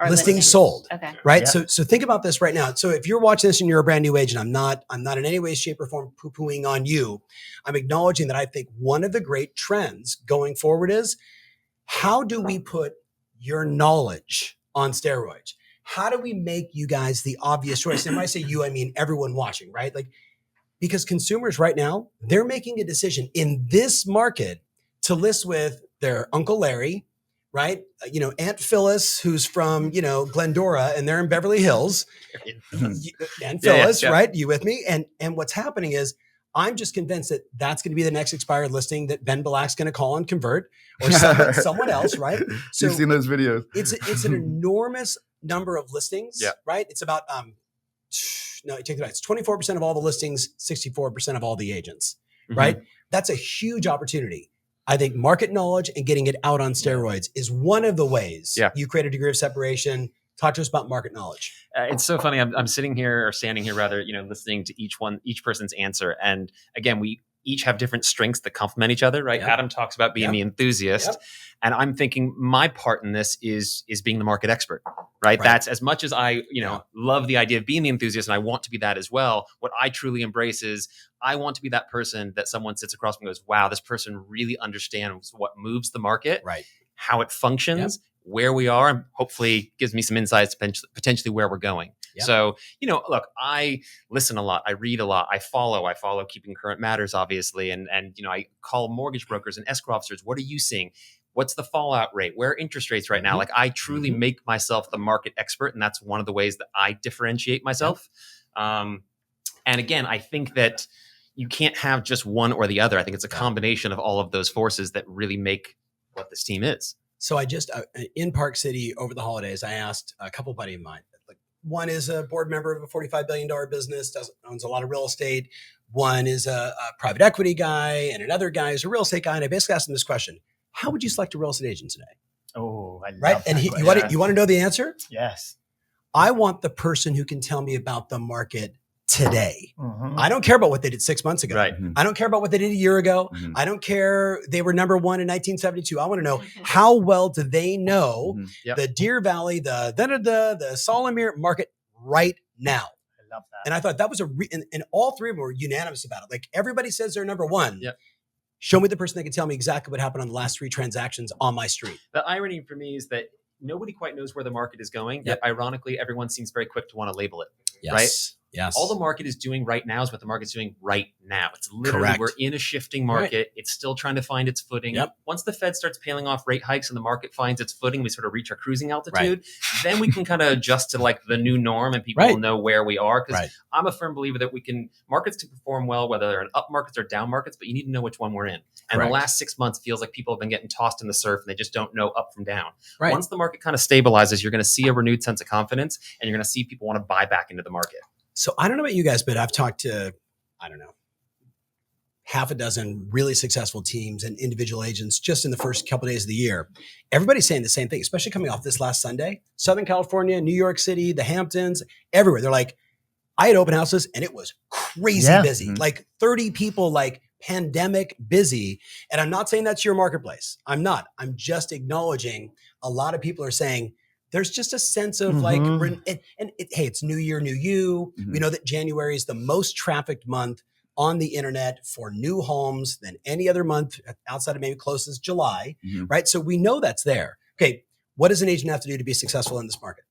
listings sold. Okay. Right. Yeah. So think about this right now. So if you're watching this and you're a brand new agent, I'm not in any way, shape, or form poo-pooing on you. I'm acknowledging that I think one of the great trends going forward is how do we put your knowledge on steroids? How do we make you guys the obvious choice? And when I say you, I mean everyone watching, right? Like, because consumers right now, they're making a decision in this market to list with their Uncle Larry, right? Aunt Phyllis, who's from, Glendora, and they're in Beverly Hills. Aunt Phyllis, right? You with me? And what's happening is I'm just convinced that that's going to be the next expired listing that Ben Black's going to call and convert, or someone else, right? So you've seen those videos. It's an enormous number of listings, right? It's about, no, take it back. It's 24% of all the listings, 64% of all the agents, right? That's a huge opportunity. I think market knowledge and getting it out on steroids is one of the ways you create a degree of separation. Talk to us about market knowledge. It's so funny. I'm sitting here, or standing here rather, listening to each person's answer. And again, each have different strengths that complement each other, right? Yep. Adam talks about being the enthusiast. Yep. And I'm thinking my part in this is being the market expert, right? That's as much as I, love the idea of being the enthusiast and I want to be that as well. What I truly embrace is I want to be that person that someone sits across and goes, wow, this person really understands what moves the market, right? How it functions, where we are, and hopefully gives me some insights to potentially where we're going. Yep. So, look, I listen a lot. I read a lot. I follow Keeping Current Matters, obviously. And I call mortgage brokers and escrow officers. What are you seeing? What's the fallout rate? Where are interest rates right now? Like I truly make myself the market expert. And that's one of the ways that I differentiate myself. And again, I think that you can't have just one or the other. I think it's a combination of all of those forces that really make what this team is. So I just, in Park City over the holidays, I asked a couple buddies of mine, like one is a board member of a $45 billion business, owns a lot of real estate. One is a private equity guy, and another guy is a real estate guy. And I basically asked him this question: how would you select a real estate agent today? Oh, I love right. And you want to know the answer? Yes. I want the person who can tell me about the market today. I don't care about what they did 6 months ago. Right. I don't care about what they did a year ago. I don't care they were number one in 1972. I want to know how well do they know the Deer Valley, the Solomir market right now. I love that. And I thought that was and all three of them were unanimous about it. Like everybody says they're number one. Yep. Show me the person that can tell me exactly what happened on the last 3 transactions on my street. The irony for me is that nobody quite knows where the market is going. Yet ironically, everyone seems very quick to want to label it. Yes. Right? Yes. All the market is doing right now is what the market's doing right now. It's literally, we're in a shifting market. Right. It's still trying to find its footing. Yep. Once the Fed starts peeling off rate hikes and the market finds its footing, we sort of reach our cruising altitude. Right. Then we can kind of adjust to like the new norm and people will know where we are. Because I'm a firm believer that markets can perform well, whether they're in up markets or down markets, but you need to know which one we're in. And the last 6 months feels like people have been getting tossed in the surf and they just don't know up from down. Right. Once the market kind of stabilizes, you're going to see a renewed sense of confidence and you're going to see people want to buy back into the market. So I don't know about you guys, but I've talked to, half a dozen really successful teams and individual agents just in the first couple of days of the year. Everybody's saying the same thing, especially coming off this last Sunday. Southern California, New York City, the Hamptons, everywhere. They're like, I had open houses and it was crazy busy. Like 30 people, like pandemic busy. And I'm not saying that's your marketplace. I'm not. I'm just acknowledging a lot of people are saying, there's just a sense of hey, it's new year, new you. We know that January is the most trafficked month on the internet for new homes than any other month outside of maybe closest July, right? So we know that's there. Okay, what does an agent have to do to be successful in this market?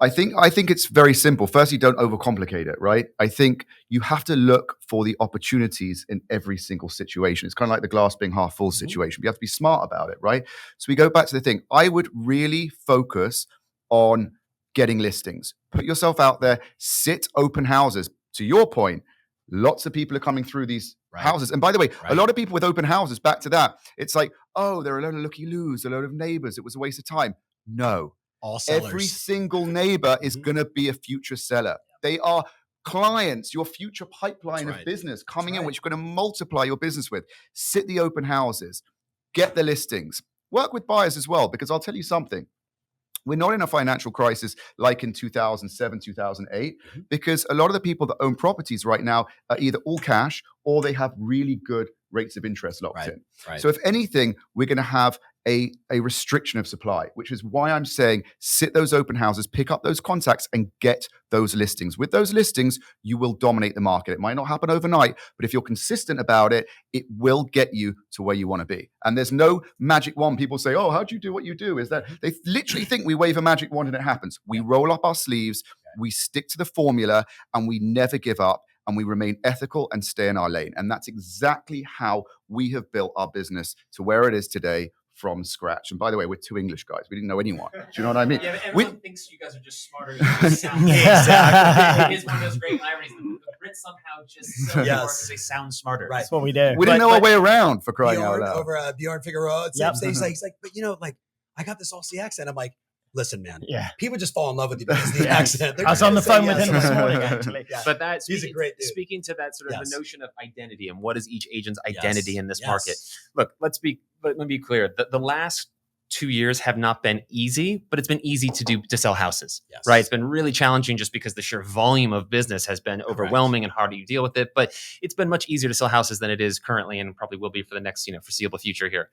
I think it's very simple. Firstly, don't overcomplicate it, right? I think you have to look for the opportunities in every single situation. It's kind of like the glass being half full situation. You have to be smart about it, right? So we go back to the thing. I would really focus on getting listings. Put yourself out there, sit open houses. To your point, lots of people are coming through these houses. And by the way, a lot of people with open houses, back to that, it's like, oh, there are a load of looky-loos, a load of neighbors. It was a waste of time. No. All sellers. Every single neighbor is going to be a future seller. They are clients, your future pipeline of business coming in, which you're going to multiply your business with. Sit the open houses, get the listings, work with buyers as well, because I'll tell you something. We're not in a financial crisis like in 2007, 2008, because a lot of the people that own properties right now are either all cash or they have really good rates of interest locked in. Right. So if anything, we're going to have a restriction of supply, which is why I'm saying sit those open houses, pick up those contacts and get those listings. With those listings, you will dominate the market. It might not happen overnight, but if you're consistent about it, it will get you to where you want to be. And there's no magic wand. People say, oh, how do you do what you do? Is that they literally think we wave a magic wand and it happens. We roll up our sleeves, we stick to the formula, and we never give up. And we remain ethical and stay in our lane. And that's exactly how we have built our business to where it is today from scratch. And by the way, we're 2 English guys. We didn't know anyone. Do you know what I mean? Yeah, but everyone thinks you guys are just smarter than you sound. Exactly. It is one of those great ironies. The Brits somehow just so smart because they sound smarter. Right. That's what we do. We didn't know our way around, for crying out loud. Over Bjorn Figueroa. He's like, but I got this Aussie accent. I'm like, listen, man. Yeah. People just fall in love with you because of the accent. I was on the phone with him this morning, actually. But he's a great dude. Speaking to that sort of the notion of identity and what is each agent's identity in this market. Look, let me be clear. The last 2 years have not been easy, but it's been easy to sell houses, Yes. right? It's been really challenging just because the sheer volume of business has been overwhelming and how do you deal with it? But it's been much easier to sell houses than it is currently and probably will be for the next, foreseeable future here.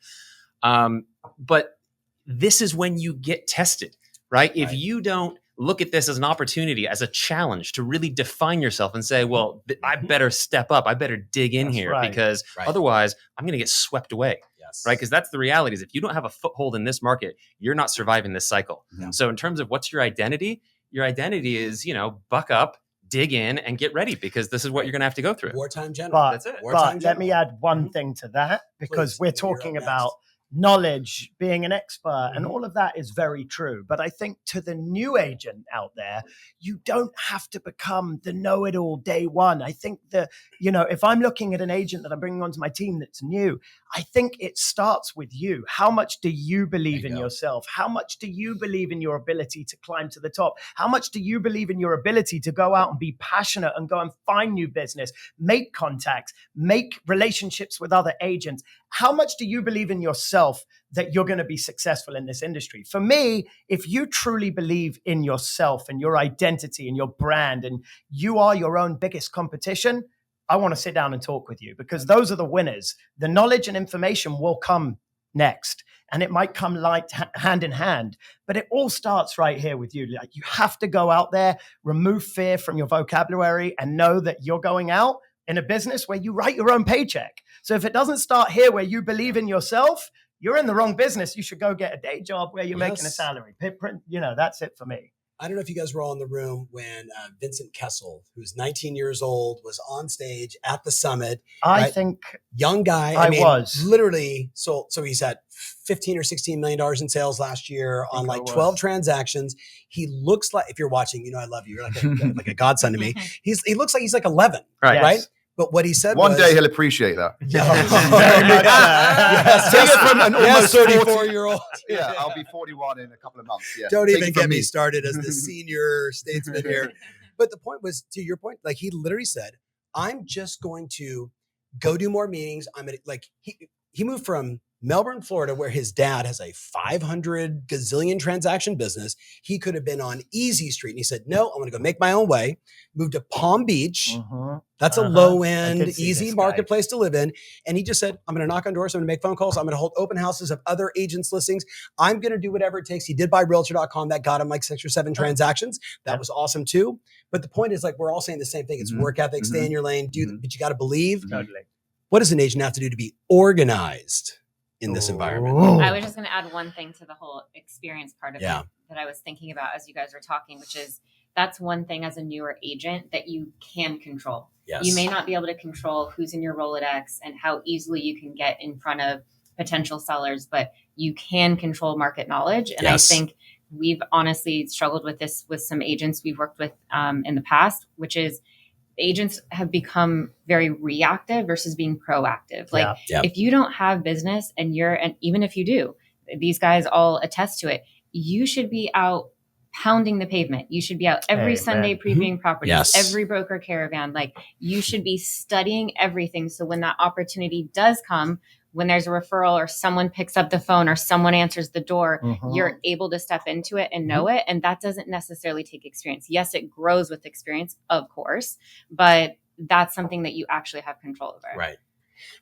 But this is when you get tested, right? If you don't look at this as an opportunity, as a challenge to really define yourself and say, well, I better step up. I better dig in That's here right. because otherwise I'm going to get swept away. Yes. Right. Because that's the reality is if you don't have a foothold in this market, you're not surviving this cycle. Yeah. So in terms of what's your identity is, buck up, dig in and get ready because this is what you're going to have to go through. Wartime general. But, That's it. Wartime but general. let me add one thing to that because Please, we're you're talking up about next. knowledge, being an expert, and all of that is very true. But I think to the new agent out there, you don't have to become the know-it-all day one. I think that, if I'm looking at an agent that I'm bringing onto my team that's new, I think it starts with you. How much do you believe in yourself? How much do you believe in your ability to climb to the top? How much do you believe in your ability to go out and be passionate and go and find new business, make contacts, make relationships with other agents? How much do you believe in yourself that you're going to be successful in this industry? For me, if you truly believe in yourself and your identity and your brand and you are your own biggest competition, I want to sit down and talk with you because those are the winners. The knowledge and information will come next and it might come hand in hand, but it all starts right here with you. Like you have to go out there, remove fear from your vocabulary and know that you're going out in a business where you write your own paycheck. So if it doesn't start here where you believe in yourself, you're in the wrong business. You should go get a day job where you're making a salary. That's it for me. I don't know if you guys were all in the room when Vincent Kessel, who's 19 years old, was on stage at the summit. I think young guy. I was literally so he's at $15 or $16 million in sales last year on like 12 transactions. He looks like, if you're watching, I love you. You're like like a godson to me. He looks like he's like 11, right? But what he said One was, day he'll appreciate that. very much. Take it from an almost 34-year-old. Yeah, I'll be 41 in a couple of months. Yeah. Don't Take even it from get me started as the senior statesman here. But the point was, to your point, like he literally said, I'm just going to go do more meetings. I'm gonna he moved from Melbourne, Florida, where his dad has a 500 gazillion transaction business. He could have been on Easy Street. And he said, no, I'm going to go make my own way. Moved to Palm Beach. That's a low end, easy marketplace to live in. And he just said, I'm going to knock on doors. I'm going to make phone calls. I'm going to hold open houses of other agents' listings. I'm going to do whatever it takes. He did buy realtor.com. That got him like 6 or 7 transactions. That was awesome too. But the point is, like, we're all saying the same thing. It's work ethic, stay in your lane, but you got to believe. Totally. What does an agent have to do to be organized in this environment? I was just going to add one thing to the whole experience part of it that I was thinking about as you guys were talking, which is that's one thing as a newer agent that you can control. Yes. You may not be able to control who's in your Rolodex and how easily you can get in front of potential sellers, but you can control market knowledge. And I think we've honestly struggled with this with some agents we've worked with in the past, which is agents have become very reactive versus being proactive. Like if you don't have business and even if you do, these guys all attest to it, you should be out pounding the pavement. You should be out every Sunday previewing properties, every broker caravan. Like you should be studying everything. So when that opportunity does come, when there's a referral or someone picks up the phone or someone answers the door, you're able to step into it and know it. And that doesn't necessarily take experience. Yes, it grows with experience, of course, but that's something that you actually have control over. Right.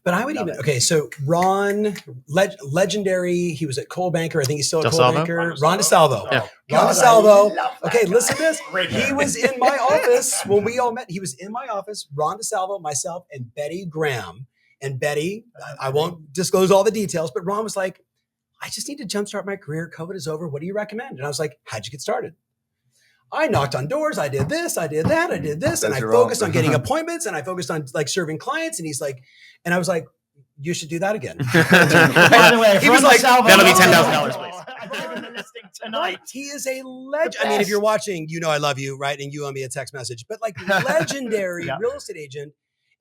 But I would so Ron, legendary, he was at Coldwell Banker. I think he's still at Coldwell Banker. Ron DeSalvo. Yeah. Ron DeSalvo. Okay, listen to this. He was in my office when we all met. He was in my office, Ron DeSalvo, myself, and Betty Graham. And Betty, I won't disclose all the details, but Ron was like, I just need to jumpstart my career. COVID is over. What do you recommend? And I was like, how'd you get started? I knocked on doors. I did this. I did that. I did this. And I focused on getting appointments and I focused on like serving clients. And he's like, and I was like, you should do that again. By the way, he was like, that'll be $10,000, please. I'm giving the listing tonight. He is a legend. I mean, if you're watching, I love you, right? And you owe me a text message, but like legendary real estate agent.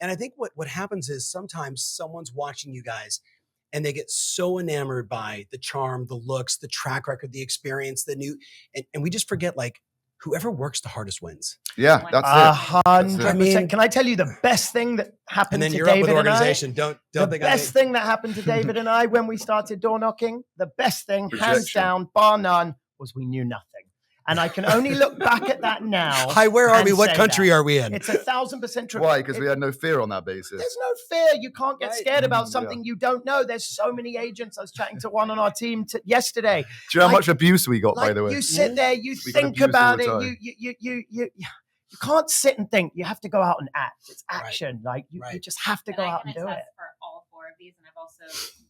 And I think what happens is sometimes someone's watching you guys and they get so enamored by the charm, the looks, the track record, the experience, the new, and we just forget like, whoever works the hardest wins. Yeah, that's it. 100%. I mean- Can I tell you the best thing that happened And then to you're up David with and I? organization. Don't The think best thing that happened to David and I when we started door knocking, the best thing, hands Projection. down, bar none, was we knew nothing. And I can only look back at that now. Hi, where are and we? What say country that. are we in? It's 1,000% true. Why? Because we had no fear on that basis. There's no fear. You can't get Right. scared about Yeah. something you don't know. There's so many agents. I was chatting to one on our team yesterday. Do you know how Like- much abuse we got, by Like the way? you sit there, you We got think abused all about the it. time. You can't sit and think. You have to go out and act. It's Right. action. Like you Right. just have to go I out can and do it. attest for all four of these, and I've also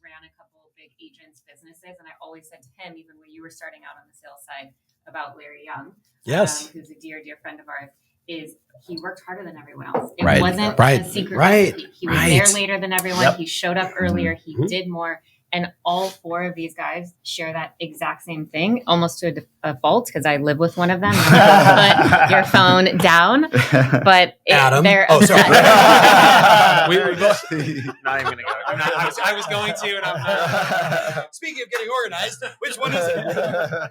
ran a couple of big agents' businesses, and I always said to him, even when you were starting out on the sales side, about Larry Young, Yes. who's a dear friend of ours, is he worked harder than everyone else. It Right. wasn't Right. a secret Right. recipe. He was Right. there later than everyone. Yep. He showed up earlier. He Mhm. did more. And all four of these guys share that exact same thing, almost to a fault, because I live with one of them. Put your phone down. But Adam. they're Oh, sorry. we both not even gonna go. I was going to, and I'm not. Speaking of getting organized, which one is it?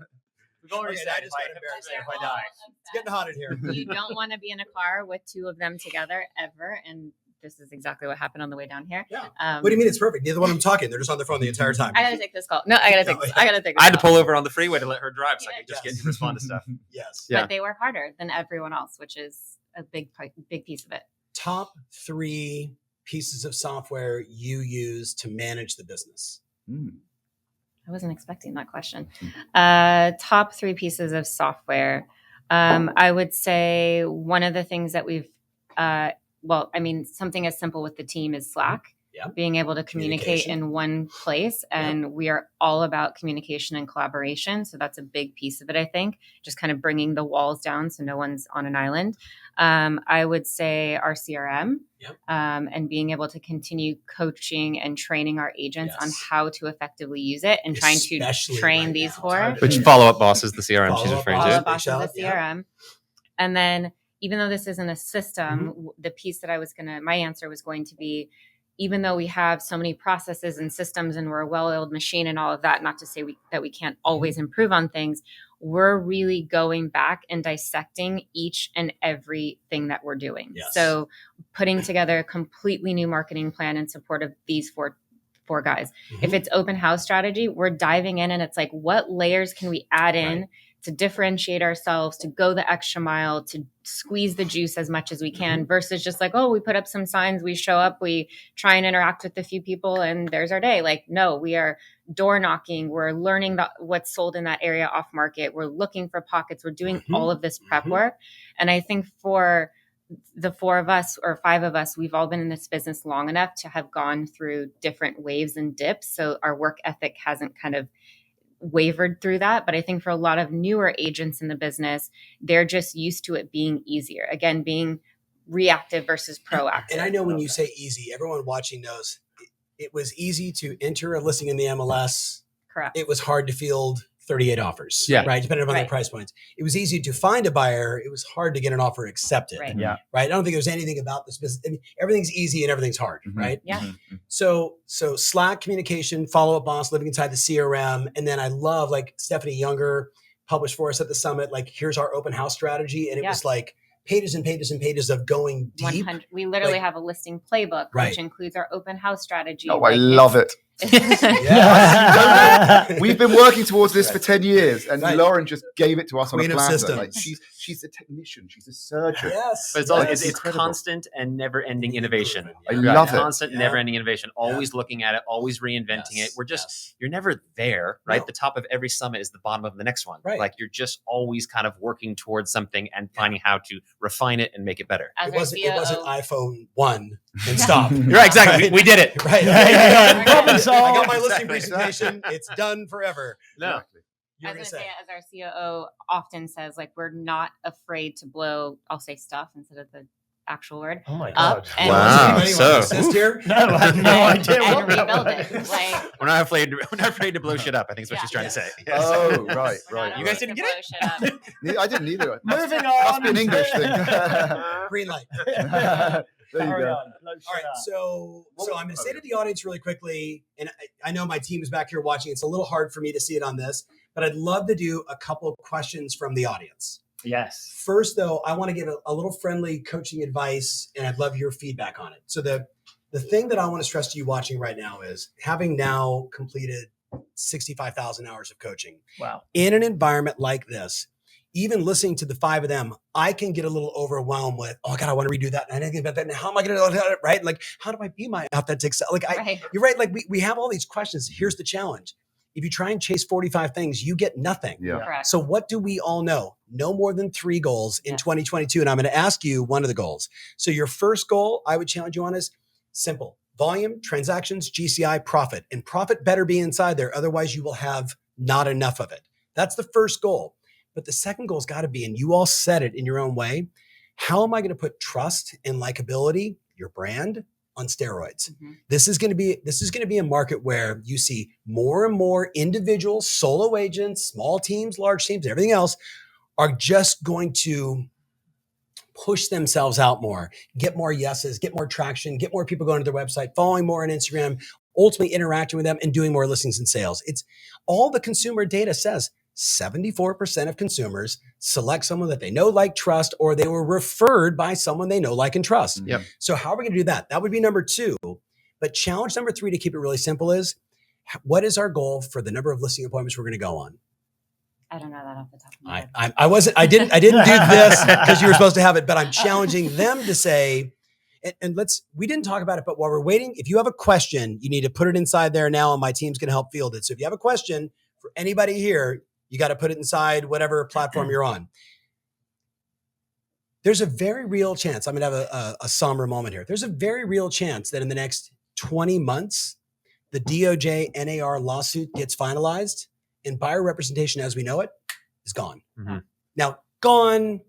We've already Okay, said I just got embarrassed They're if I all die. It's getting hot in here. You don't want to be in a car with two of them together ever. And this is exactly what happened on the way down here. Yeah. Um, What do you mean it's perfect? Neither one of them talking. They're just on their phone the entire time. I gotta take this call. No, I gotta take this. I gotta take this I had to call. pull over on the freeway to let her drive, so I could just Yes. get to respond to stuff. Yes. Yeah. But they work harder than everyone else, which is a big piece of it. Top 3 pieces of software you use to manage the business. I wasn't expecting that question. Top 3 pieces of software. I would say one of the things that we've, something as simple with the team is Slack. Yeah. Being able to communicate Communication. in one place. And we are all about communication and collaboration. So that's a big piece of it, I think. Just kind of bringing the walls down so no one's on an island. I would say our CRM. Yep. And being able to continue coaching and training our agents on Yes. how to effectively use it and trying to Especially train right these now. four. It's hard Which to- follow-up boss is the CRM she's Follow-up referring boss. to. Follow-up boss Big of the shout, yeah. CRM. And then even though this isn't a system, Mm-hmm. the piece that my answer was going to be, even though we have so many processes and systems and we're a well-oiled machine and all of that, not to say that we can't always improve on things, we're really going back and dissecting each and everything that we're doing. Yes. So putting together a completely new marketing plan in support of these four guys. Mhm. If it's open house strategy, we're diving in and it's like, what layers can we add in Right. to differentiate ourselves, to go the extra mile, to squeeze the juice as much as we can, versus just like, oh, we put up some signs, we show up, we try and interact with a few people, and there's our day. Like, no, we are door knocking. We're learning what's sold in that area off market. We're looking for pockets. We're doing Mhm. all of this prep Mhm. work. And I think for the 4 of us or 5 of us, we've all been in this business long enough to have gone through different waves and dips. So our work ethic hasn't kind of wavered through that. But I think for a lot of newer agents in the business, they're just used to it being easier. Again, being reactive versus proactive. And I know when you say easy, everyone watching knows it was easy to enter a listing in the MLS. Correct. It was hard to field 38 offers, Yeah. right? Depending on their Right. price points. It was easy to find a buyer. It was hard to get an offer accepted, Right. Yeah. right? I don't think there's anything about this business. I mean, everything's easy and everything's hard, Mhm. right? Yeah. Mhm. So Slack communication, follow-up boss, living inside the CRM. And then I love, like, Stephanie Younger published for us at the summit, like, here's our open house strategy. And it was like pages and pages and pages of going deep. 100. We literally Like- have a listing playbook, Right. which includes our open house strategy. Oh, I love it. We've been working towards this for 10 years, and Right. Lauren just gave it to us Queen on a of platter. systems. Like she's a technician, she's a surgeon. Yes. But it's all yes. it's incredible. constant and never-ending innovation. I Yeah. love it. Constant, Yeah. never-ending innovation. Always looking at it, always reinventing Yes. it. We're just Yes. you're never there, right? No. The top of every summit is the bottom of the next one. Right. Like you're just always kind of working towards something and finding how to refine it and make it better. As It our wasn't COO, iPhone 1 and stop. You're right, exactly. We did it. Right. Yeah. Problem solved. I got my Exactly. listing presentation. It's done forever. No. Exactly. You were I was gonna going to say. say, as our COO often says, like, we're not afraid to blow, I'll say stuff instead of the actual word, Oh my up God. and, Wow. Anybody So- want to assist here? No, I have no idea and what that rebuild was. it. Like, We're not afraid to blow shit up, I think is what Yeah. she's trying Yes. to say. Oh, right, we're right. not You guys afraid didn't to get blow shit up. I didn't either. Moving Must on. be an English thing. Green light. There you Carry go. on. Blow shit All right, up. so I'm going to say to the audience really quickly, and I know my team is back here watching. It's a little hard for me to see it on this, but I'd love to do a couple of questions from the audience. Yes. First, though, I want to give a little friendly coaching advice, and I'd love your feedback on it. So the thing that I want to stress to you watching right now is, having now completed 65,000 hours of coaching. Wow. In an environment like this, even listening to the 5 of them, I can get a little overwhelmed with, oh God, I want to redo that. And I didn't think about that. And how am I going to do it? Right? Like, how do I be my authentic self? Like, you're right. Like we have all these questions. Here's the challenge. If you try and chase 45 things, you get nothing. Yeah. Correct. So what do we all know? No more than 3 goals in 2022. And I'm going to ask you one of the goals. So your first goal I would challenge you on is simple: volume, transactions, GCI, profit. And profit better be inside there. Otherwise you will have not enough of it. That's the first goal. But the second goal has got to be, and you all said it in your own way, how am I going to put trust and likability, your brand, on steroids? Mm-hmm. This is going to be a market where you see more and more individuals, solo agents, small teams, large teams, everything else are just going to push themselves out more, get more yeses, get more traction, get more people going to their website, following more on Instagram, ultimately interacting with them and doing more listings and sales. It's all the consumer data says. 74% of consumers select someone that they know, like, trust, or they were referred by someone they know, like, and trust. Yep. So how are we going to do that? That would be number 2. But challenge number 3, to keep it really simple, is what is our goal for the number of listing appointments we're going to go on? I don't know that off the top of my head. I didn't do this because you were supposed to have it, but I'm challenging them to say, and we didn't talk about it, but while we're waiting, if you have a question, you need to put it inside there now, and my team's going to help field it. So if you have a question for anybody here, you got to put it inside whatever platform you're on. There's a very real chance, I'm going to have a somber moment here. There's a very real chance that in the next 20 months, the DOJ NAR lawsuit gets finalized and buyer representation as we know it is gone. Mm-hmm. Now, gone.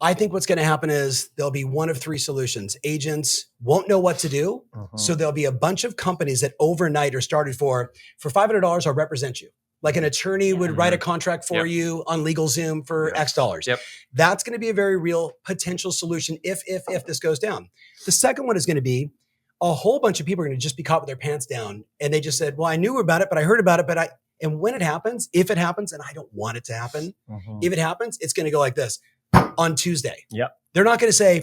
I think what's going to happen is there'll be one of 3 solutions. Agents won't know what to do. So there'll be a bunch of companies that overnight are started for $500, I'll represent you. Like an attorney would write a contract for you on LegalZoom for X dollars. Yep. That's going to be a very real potential solution if this goes down. The second one is going to be a whole bunch of people are going to just be caught with their pants down. And they just said, well, I knew about it, but I heard about it. And when it happens, if it happens, and I don't want it to happen, if it happens, it's going to go like this on Tuesday. Yep. They're not going to say,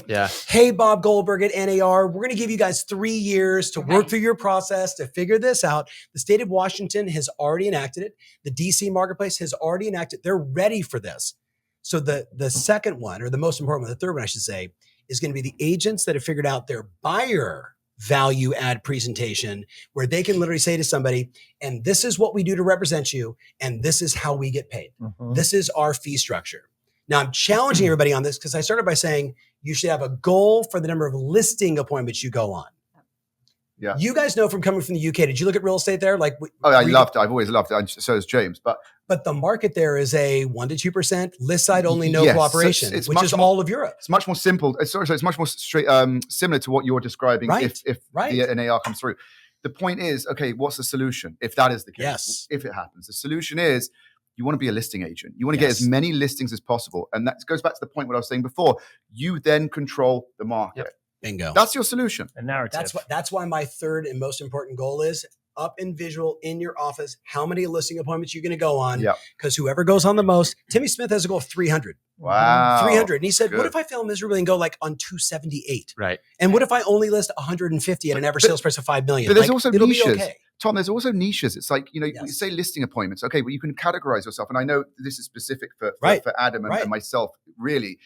hey, Bob Goldberg at NAR, we're going to give you guys 3 years to work through your process to figure this out. The state of Washington has already enacted it. The DC marketplace has already enacted it. They're ready for this. So the second one, or the most important one, the third one, I should say, is going to be the agents that have figured out their buyer value add presentation, where they can literally say to somebody, and this is what we do to represent you, and this is how we get paid. This is our fee structure. Now, I'm challenging everybody on this because I started by saying you should have a goal for the number of listing appointments you go on. Yeah. You guys know from coming from the UK, did you look at real estate there? Like, I loved it. I've always loved it. So has James. But the market there is a 1% to 2% list side only, no yes, cooperation, it's which is all of Europe. It's much more simple. So it's much more straight, similar to what you're describing. Right. If the NAR comes through, the point is, okay, what's the solution? If that is the case, Yes. if it happens, the solution is you want to be a listing agent. You want to get as many listings as possible. And that goes back to the point what I was saying before. You then control the market. Yep. Bingo. That's your solution. A narrative. That's why my third and most important goal is up in visual in your office. How many listing appointments you're going to go on? Yep. Because whoever goes on the most, Timmy Smith has a goal of 300. Wow. 300. And he said, Good. what if I fail miserably and go like on 278? Right. And what if I only list 150 at an average sales price of $5 million? But there's Like, also it'll be niches. okay. Tom, there's also niches. It's like, you Yes. say listing appointments. Okay, well, you can categorize yourself. And I know this is specific for Adam and myself, really.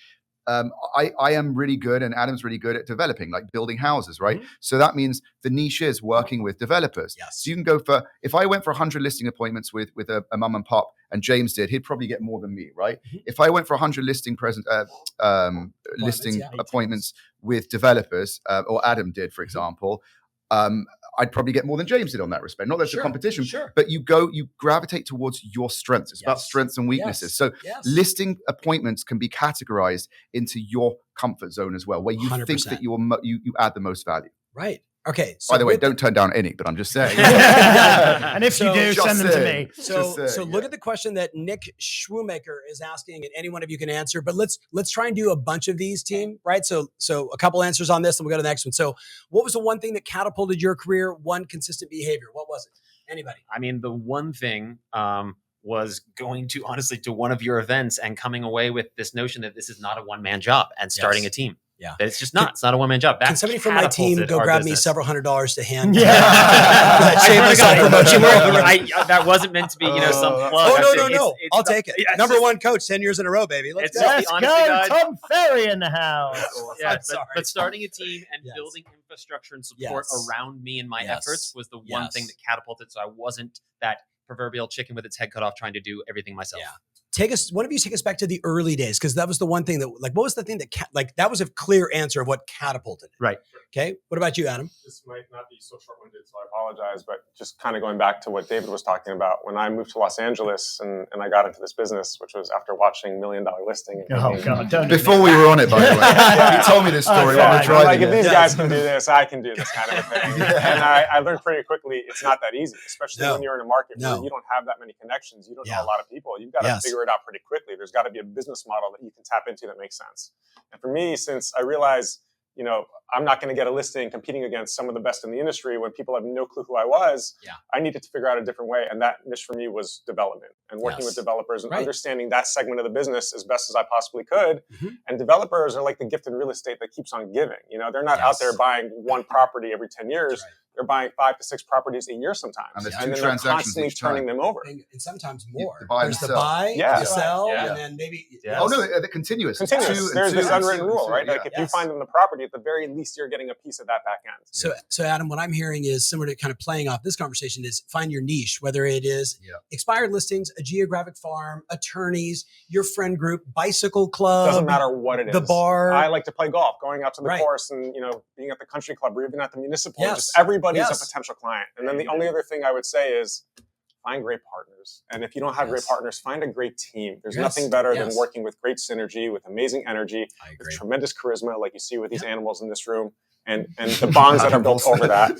I am really good, and Adam's really good at developing, like building houses, right? Mm-hmm. So that means the niche is working with developers. Yes. So you can go for, if I went for 100 listing appointments with a mum and pop, and James did, he'd probably get more than me, right? Mm-hmm. If I went for 100 listing appointments with developers, or Adam did, for example, I'd probably get more than James did on that respect. Not that it's a competition, but you gravitate towards your strengths. It's about strengths and weaknesses. So listing appointments can be categorized into your comfort zone as well, where you 100%. think that you add the most value. Right. Okay. So by the way, don't turn down any, but I'm just saying. And if you do, send them to me. So look at the question that Nick Schwoomaker is asking, and any one of you can answer, but let's try and do a bunch of these, team, right? So a couple answers on this, and we'll go to the next one. So what was the one thing that catapulted your career? One consistent behavior. What was it? Anybody? I mean, the one thing was going to honestly to one of your events and coming away with this notion that this is not a one-man job and starting a team. Yeah. That it's just not. It's not a one-man job. That Can somebody from my team catapulted go our grab me business. several $100s to hand? Yeah. Shameless self-promotion. That wasn't meant to be, some plug. Oh, no. It's I'll take it. yeah, it's Number just- one coach, 10 years in a row, baby. Let's It's go. just Let's the honesty, go, guys. Tom Ferry in the house. Yeah, I'm sorry. but starting a team and Yes. building infrastructure and support Yes. around me and my Yes. efforts was the one thing that catapulted. So I wasn't that proverbial chicken with its head cut off trying to do everything myself. Yeah. One of you take us back to the early days, because that was the one thing that, what was the thing that, that was a clear answer of what catapulted it. Right. Okay. What about you, Adam? This might not be so short-winded, so I apologize, but just kind of going back to what David was talking about, when I moved to Los Angeles and I got into this business, which was after watching $1 Million Listing. Oh, God. Don't Before we were on it, by the way. You told me this story when we were I'm driving like, if it. these guys can do this, I can do this kind of a thing. And I learned pretty quickly it's not that easy, especially when you're in a market where you don't have that many connections. You don't know a lot of people. You've got to figure it out pretty quickly. There's got to be a business model that you can tap into that makes sense. And for me, since I realized, I'm not going to get a listing competing against some of the best in the industry when people have no clue who I was. I needed to figure out a different way. And that niche for me was development and working with developers and understanding that segment of the business as best as I possibly could. And developers are like the gift in real estate that keeps on giving. They're not out there buying one property every 10 years. They're buying 5 to 6 properties a year sometimes. And there's then two they're transactions constantly each time. turning them over. And sometimes more. The buy and There's the sell. buy, the sell, and then maybe. Oh, no, they're continuous. It's Continuous. two and There's two this and unwritten two and rule, two. right? Yeah. Like if you find them the property, at the very least, you're getting a piece of that back end. So Adam, what I'm hearing is similar to kind of playing off this conversation is find your niche, whether it is expired listings, a geographic farm, attorneys, your friend group, bicycle club. Doesn't matter what it is. The bar. I like to play golf, going out to the course and, being at the country club or even at the municipal. Just everybody's a potential client. And then the only other thing I would say is find great partners. And if you don't have great partners, find a great team. There's nothing better than working with great synergy, with amazing energy, with tremendous charisma, like you see with these animals in this room, and the bonds that are built over that,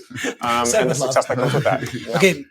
and the success that comes with that. Okay,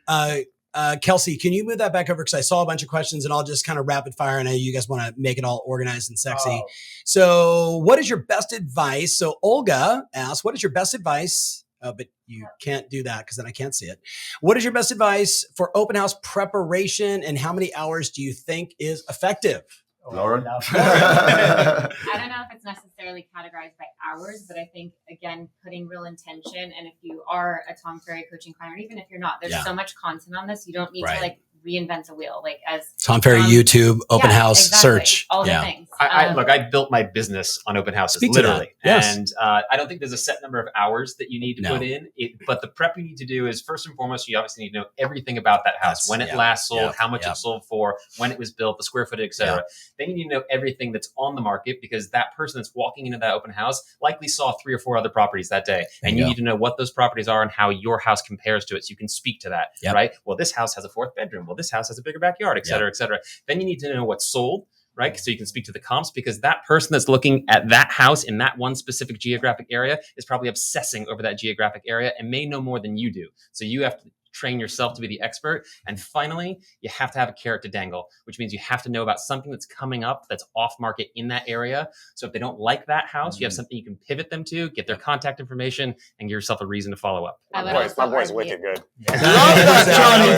Kelsey, can you move that back over? Because I saw a bunch of questions and I'll just kind of rapid fire. And I know you guys want to make it all organized and sexy. So what is your best advice? So Olga asked, what is your best advice? But you can't do that because then I can't see it. What is your best advice for open house preparation and how many hours do you think is effective? Lauren? I don't know if it's necessarily categorized by hours, but I think, again, putting real intention. And if you are a Tom Ferry coaching client, or even if you're not, there's so much content on this. You don't need to reinvent the wheel. Like as Tom Ferry, YouTube, open house, search. All the things. I built my business on open houses, literally. And I don't think there's a set number of hours that you need to put in. But the prep you need to do is, first and foremost, you obviously need to know everything about that house, when it last sold, how much it sold for, when it was built, the square footage, et cetera. Then you need to know everything that's on the market, because that person that's walking into that open house likely saw 3 or 4 other properties that day. And you need to know what those properties are and how your house compares to it, so you can speak to that, right? Well, this house has a 4th bedroom. Well, this house has a bigger backyard, et cetera, et cetera. Then you need to know what's sold, right? So you can speak to the comps, because that person that's looking at that house in that one specific geographic area is probably obsessing over that geographic area and may know more than you do. So you have to train yourself to be the expert. And finally, you have to have a carrot to dangle, which means you have to know about something that's coming up that's off market in that area. So if they don't like that house, you have something you can pivot them to, get their contact information, and give yourself a reason to follow up. My boy's wicked good. Love that, Johnny.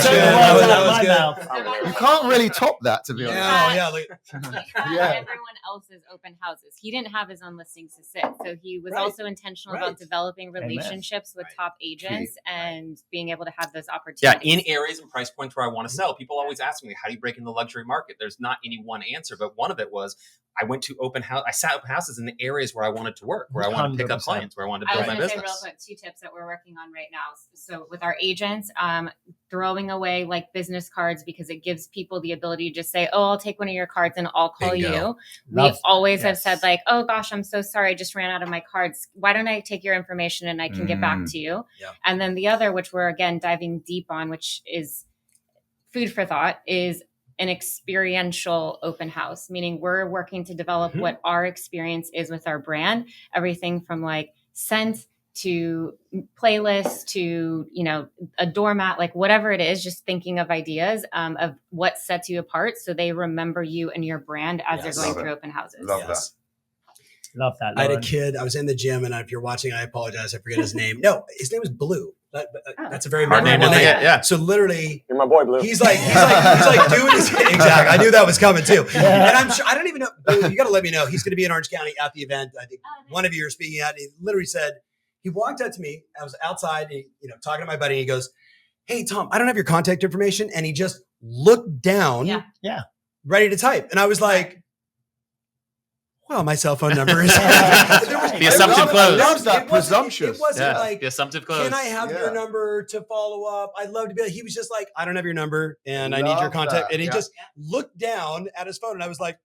You can't really top that, to be honest. Everyone else's open houses. He didn't have his own listings to sit. So he was also intentional about developing relationships with top agents and being able to have those opportunities. Yeah, in areas and price points where I want to sell. People always ask me, how do you break into the luxury market? There's not any one answer, but one of it was I went to I sat open houses in the areas where I wanted to work, where I wanted to pick up clients, where I wanted to build my business. I was going to say real quick 2 tips that we're working on right now. So with our agents, throwing away like business cards, because it gives people the ability to just say, oh, I'll take one of your cards and I'll call you. We always have said like, oh gosh, I'm so sorry, I just ran out of my cards. Why don't I take your information and I can get back to you? And then the other, which we're again diving deep on, which is food for thought, is an experiential open house, meaning we're working to develop what our experience is with our brand, everything from like scent to playlists to, a doormat, like whatever it is, just thinking of ideas of what sets you apart so they remember you and your brand as they're going through open houses. Love that. Love that, I Lauren. had a kid. I was in the gym, and if you're watching, I apologize. I forget his name. No, his name was Blue. That's a very Hard name to memorable name. forget, yeah. So literally, You're my boy, Blue. he's like doing this. Exactly. I knew that was coming too. And I'm sure, I don't even know. Blue, you got to let me know. He's going to be in Orange County at the event. I think one of you are speaking at. He literally said, he walked up to me. I was outside, talking to my buddy. And he goes, "Hey, Tom, I don't have your contact information." And he just looked down, ready to type. And I was like, well, my cell phone number is The assumptive close. I love that. Presumptuous. It wasn't like, the assumptive close. can I have your number to follow up? I'd love to be. He was just like, I don't have your number and I need your Love contact. that. And he Yeah. just looked down at his phone and I was like,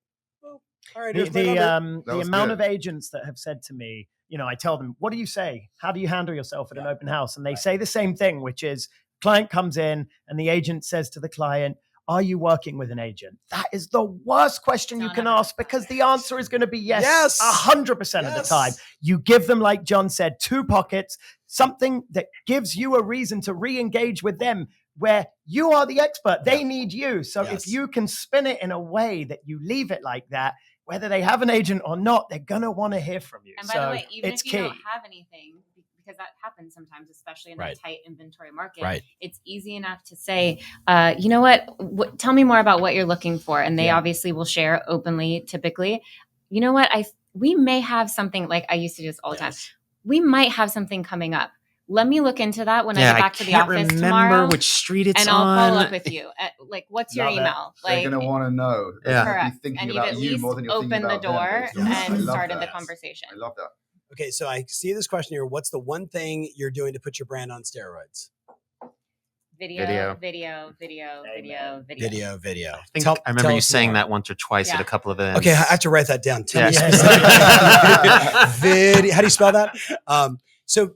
oh, all right. The, Here's my number. the was amount good. of agents that have said to me, I tell them, what do you say? How do you handle yourself at an open house? And they say the same thing, which is client comes in and the agent says to the client, are you working with an agent? That is the worst question you can ask because the answer is going to be yes. 100% of the time. You give them, like John said, 2 pockets, something that gives you a reason to re-engage with them where you are the expert. They need you. So if you can spin it in a way that you leave it like that, whether they have an agent or not, they're going to want to hear from you. And by the way, even if you key. don't have anything, because that happens sometimes, especially in a tight inventory market, it's easy enough to say, you know what, tell me more about what you're looking for. And they obviously will share openly, typically. You know what, we may have something, like I used to do this all the time. We might have something coming up. Let me look into that when I get back to the office tomorrow. Which street it's and on. I'll follow up with you. Like, what's your email? They're going to want to know. Yeah. Correct. Be thinking And you've about at you least more than you're thinking opened the about them. door I and love started that. the conversation. I love that. Okay. So I see this question here. What's the one thing you're doing to put your brand on steroids? Video. I remember you saying that once or twice at a couple of events. Okay, I have to write that down. Tell me Yeah. specifically. How do you spell that?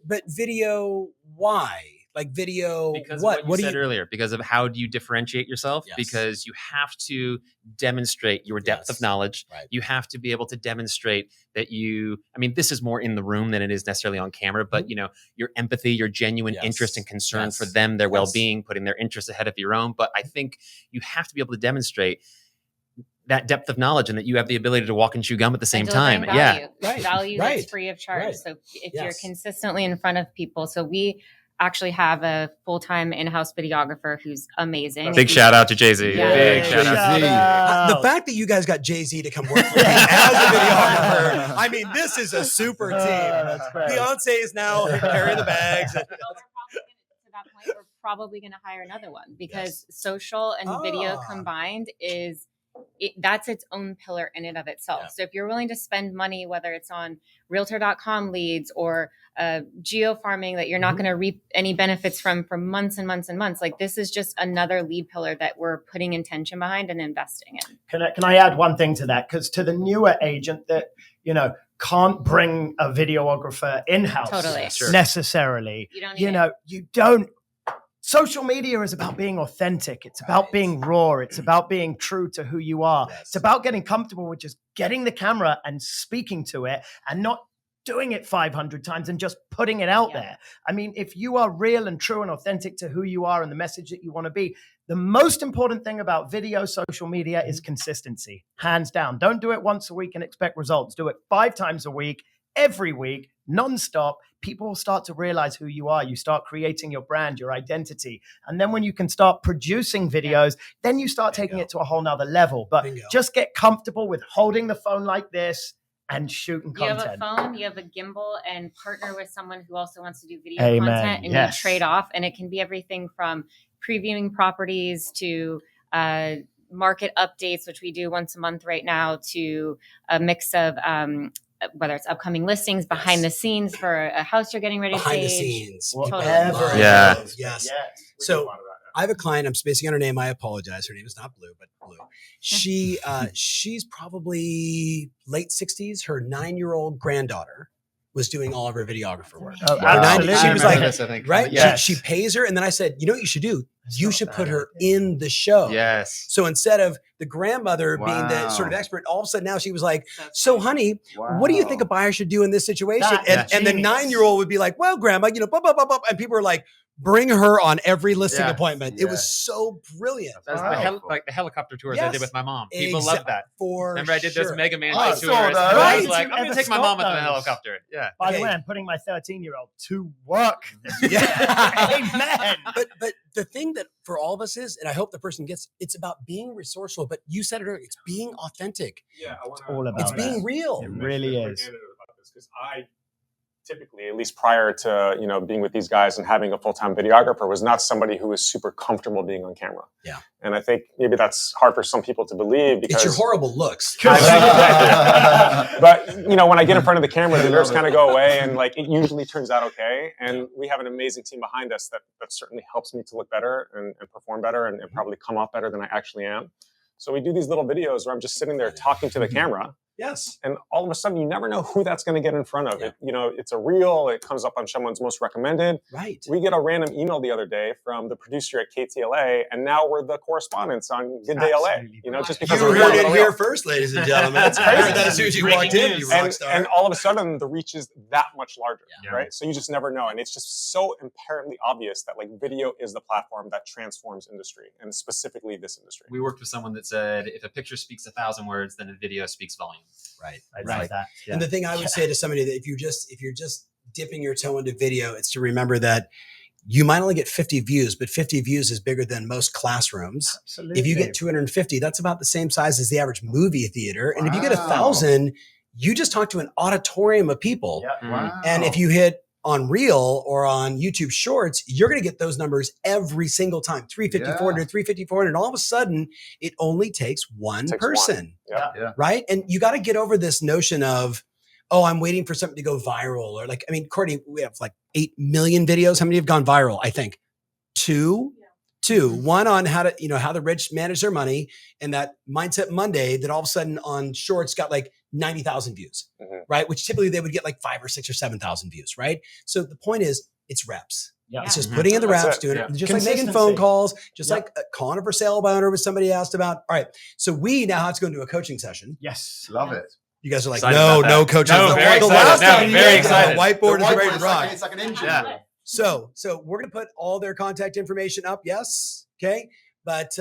But video, why? Like video, Because what? of what What you do said earlier, because of how do you differentiate yourself? Yes. Because you have to demonstrate your depth of knowledge. Right. You have to be able to demonstrate that this is more in the room than it is necessarily on camera, but your empathy, your genuine interest and concern for them, their well-being, putting their interests ahead of your own. But I think you have to be able to demonstrate that depth of knowledge and that you have the ability to walk and chew gum at the same time. Value. Right. Value Right. that's free of charge. Right. So if you're consistently in front of people, so we actually have a full-time in-house videographer who's amazing. Big shout out to Jay-Z. Yeah. Big shout out. The fact that you guys got Jay-Z to come work with me as a videographer, I mean, this is a super team. Beyonce is now carrying the bags. To that point, we're probably going to hire another one because social and video combined that's its own pillar in and of itself. Yeah. So if you're willing to spend money, whether it's on realtor.com leads or geo farming that you're not going to reap any benefits from for months and months and months, like this is just another lead pillar that we're putting intention behind and investing in. Can I add one thing to that? Because to the newer agent that, can't bring a videographer in-house necessarily, you don't. Social media is about being authentic. It's about being raw. It's about being true to who you are. It's about getting comfortable with just getting the camera and speaking to it and not doing it 500 times and just putting it out there. I mean, if you are real and true and authentic to who you are and the message that you want to be, the most important thing about video, social media is consistency, hands down. Don't do it once a week and expect results. Do it 5 times a week, every week, nonstop. People will start to realize who you are. You start creating your brand, your identity. And then when you can start producing videos, then you start taking it to a whole nother level. But just get comfortable with holding the phone like this and shooting content. You have a phone, you have a gimbal, and partner with someone who also wants to do video content, and you trade off. And it can be everything from previewing properties to market updates, which we do once a month right now, to a mix of whether it's upcoming listings, behind the scenes for a house you're getting ready to behind the stage. scenes. Totally. Yes. So I have a client, I'm spacing on her name. I apologize. Her name is not Blue, but Blue. She's probably late 60s. Her 9-year-old granddaughter was doing all of her videographer work. Oh, absolutely. She was like, this, I think. right? Yes. She pays her. And then I said, you know what you should do? you should put her in the show. Yes. So instead of the grandmother being the sort of expert, all of a sudden now she was like, so honey, what do you think a buyer should do in this situation? And the 9-year-old would be like, well, grandma, blah, blah, blah, blah. And people are like, bring her on every listing appointment. It was so brilliant. That's like the helicopter tours I did with my mom. People love that. Remember I did those Mega Man tours. I was like, I'm going to take my mom on the helicopter. Yeah. By the way, I'm putting my 13-year-old to work. Amen. But the thing that for all of us is, and I hope the person gets, it's about being resourceful. But you said it earlier, it's being authentic. Yeah, it's all about it's being real. It really is. Because I typically, at least prior to being with these guys and having a full-time videographer, was not somebody who was super comfortable being on camera. Yeah, and I think maybe that's hard for some people to believe because it's your horrible looks. But when I get in front of the camera, the nerves kind of go away, and like it usually turns out okay. And we have an amazing team behind us that certainly helps me to look better and perform better and probably come off better than I actually am. So we do these little videos where I'm just sitting there talking to the camera. Yes. And all of a sudden, you never know who that's going to get in front of. Yeah. It's a reel. It comes up on someone's most recommended. Right. We get a random email the other day from the producer at KTLA, and now we're the correspondents on Good Day LA. Just because you heard it here first, ladies and gentlemen. That's crazy. That as soon as you walked in, you rock star. And all of a sudden, the reach is that much larger, right? So you just never know. And it's just so inherently obvious that like video is the platform that transforms industry, and specifically this industry. We worked with someone that said, if a picture speaks 1,000 words, then a video speaks volume. Right. Right. That. Yeah. And the thing I would say to somebody that if you're just dipping your toe into video, it's to remember that you might only get 50 views, but 50 views is bigger than most classrooms. Absolutely. If you get 250, that's about the same size as the average movie theater. And if you get 1,000, you just talk to an auditorium of people. Yeah. Wow. And if you hit on Reel or on YouTube Shorts, you're going to get those numbers every single time. 350, 400, 350, 400. And all of a sudden, it only takes one person. Yeah. Right? And you got to get over this notion of, oh, I'm waiting for something to go viral. Or like, I mean, Courtney, we have like 8 million videos. How many have gone viral? I think 2. One on how the rich manage their money, and that Mindset Monday that all of a sudden on Shorts got like 90,000 views, right? Which typically they would get like 5 or 6 or 7,000 views, right? So the point is, it's reps. Yeah. It's just putting in the reps, doing it, just like making phone calls, just like calling a for sale by owner, was somebody asked about. All right, so we now have to go into a coaching session. Yes, love it. You guys are like, Excited no coaching. No, very excited. Very excited. The whiteboard is ready to rock. It's like an engine. Yeah. So we're going to put all their contact information up. Yes. Okay. But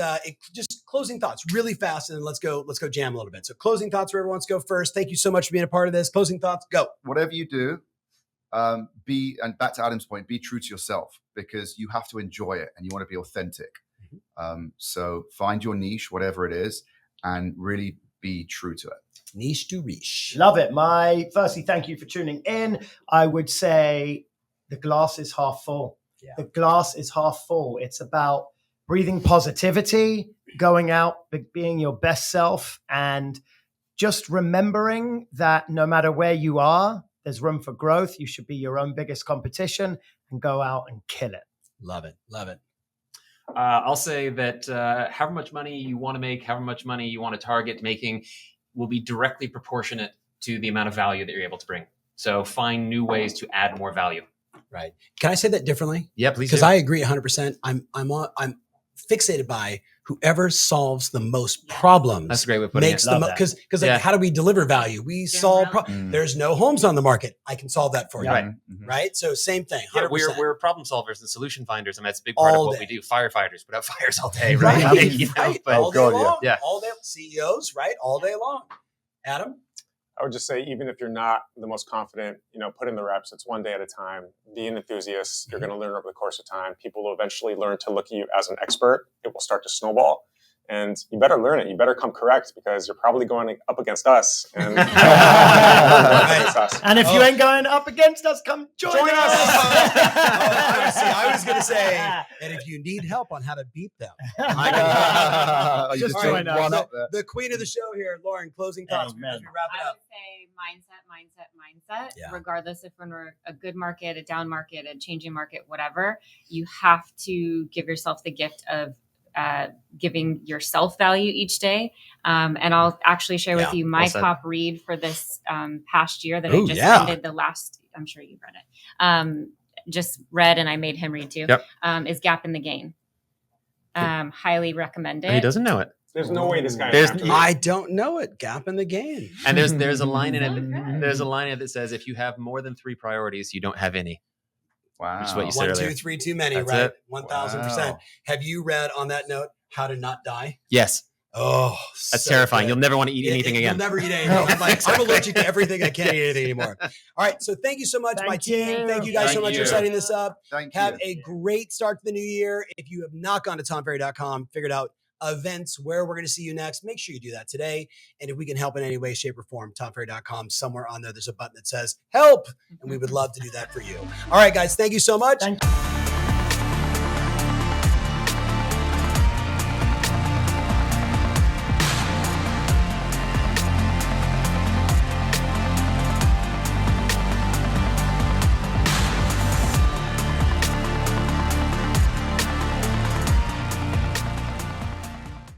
just closing thoughts really fast. And then let's go jam a little bit. So closing thoughts, whoever wants to go first. Thank you so much for being a part of this. Closing thoughts, go. Whatever you do, and back to Adam's point, be true to yourself, because you have to enjoy it and you want to be authentic. So find your niche, whatever it is, and really be true to it. Niche to riche. Love it. Firstly, thank you for tuning in. I would say the glass is half full. Yeah. The glass is half full. It's about breathing positivity, going out, being your best self, and just remembering that no matter where you are, there's room for growth. You should be your own biggest competition and go out and kill it. Love it. I'll say that however much money you want to make, however much money you want to target making, will be directly proportionate to the amount of value that you're able to bring. So find new ways to add more value. Right. Can I say that differently? Yeah, please. Because I agree 100%. I'm fixated by whoever solves the most problems. That's a great way of putting makes it. the most, because like, how do we deliver value? We solve there's no homes on the market. I can solve that for you. Right. Right. So same thing. 100%. Yeah, we're problem solvers and solution finders. I mean, that's a big part of what we do. Firefighters put out fires all day, right? All day long. Yeah. All day. CEOs, right? All day long. Adam? I would just say, even if you're not the most confident, put in the reps. It's one day at a time. Be an enthusiast. You're going to learn over the course of time. People will eventually learn to look at you as an expert. It will start to snowball. And you better learn it. You better come correct, because you're probably going up against us. And, and if you ain't going up against us, come join us. I was going to say, and if you need help on how to beat them, just join us. The queen of the show here, Lauren, closing thoughts as we wrap it I up. would say mindset. Yeah. Regardless if we're in a good market, a down market, a changing market, whatever, you have to give yourself the gift of giving yourself value each day. And I'll actually share with you my top read for this past year that I just ended I'm sure you've read it. Just read, and I made him read too, is Gap in the Gain. Highly recommend it. He doesn't know it. There's no way this guy. I don't know it. Gap in the game. And there's a line in it. There's a line in it that says, if you have more than 3 priorities, you don't have any. Wow. Which is what you said 1, earlier. 2, 3 too many, That's right? it. 1000%. Wow. Have you read on that note How to Not Die? Yes. Oh, That's so terrifying. good. You'll never want to eat anything again. You'll never eat anything. I'm like, I'm allergic to everything. I can't eat anything anymore. All right. So thank you so much, my team. Thank you guys so much for setting this up. Have a great start to the new year. If you have not gone to tomferry.com, figured out events where we're going to see you next, make sure you do that today. And if we can help in any way, shape, or form, tomferry.com, somewhere on there, there's a button that says help. And we would love to do that for you. All right, guys. Thank you so much. Thank you.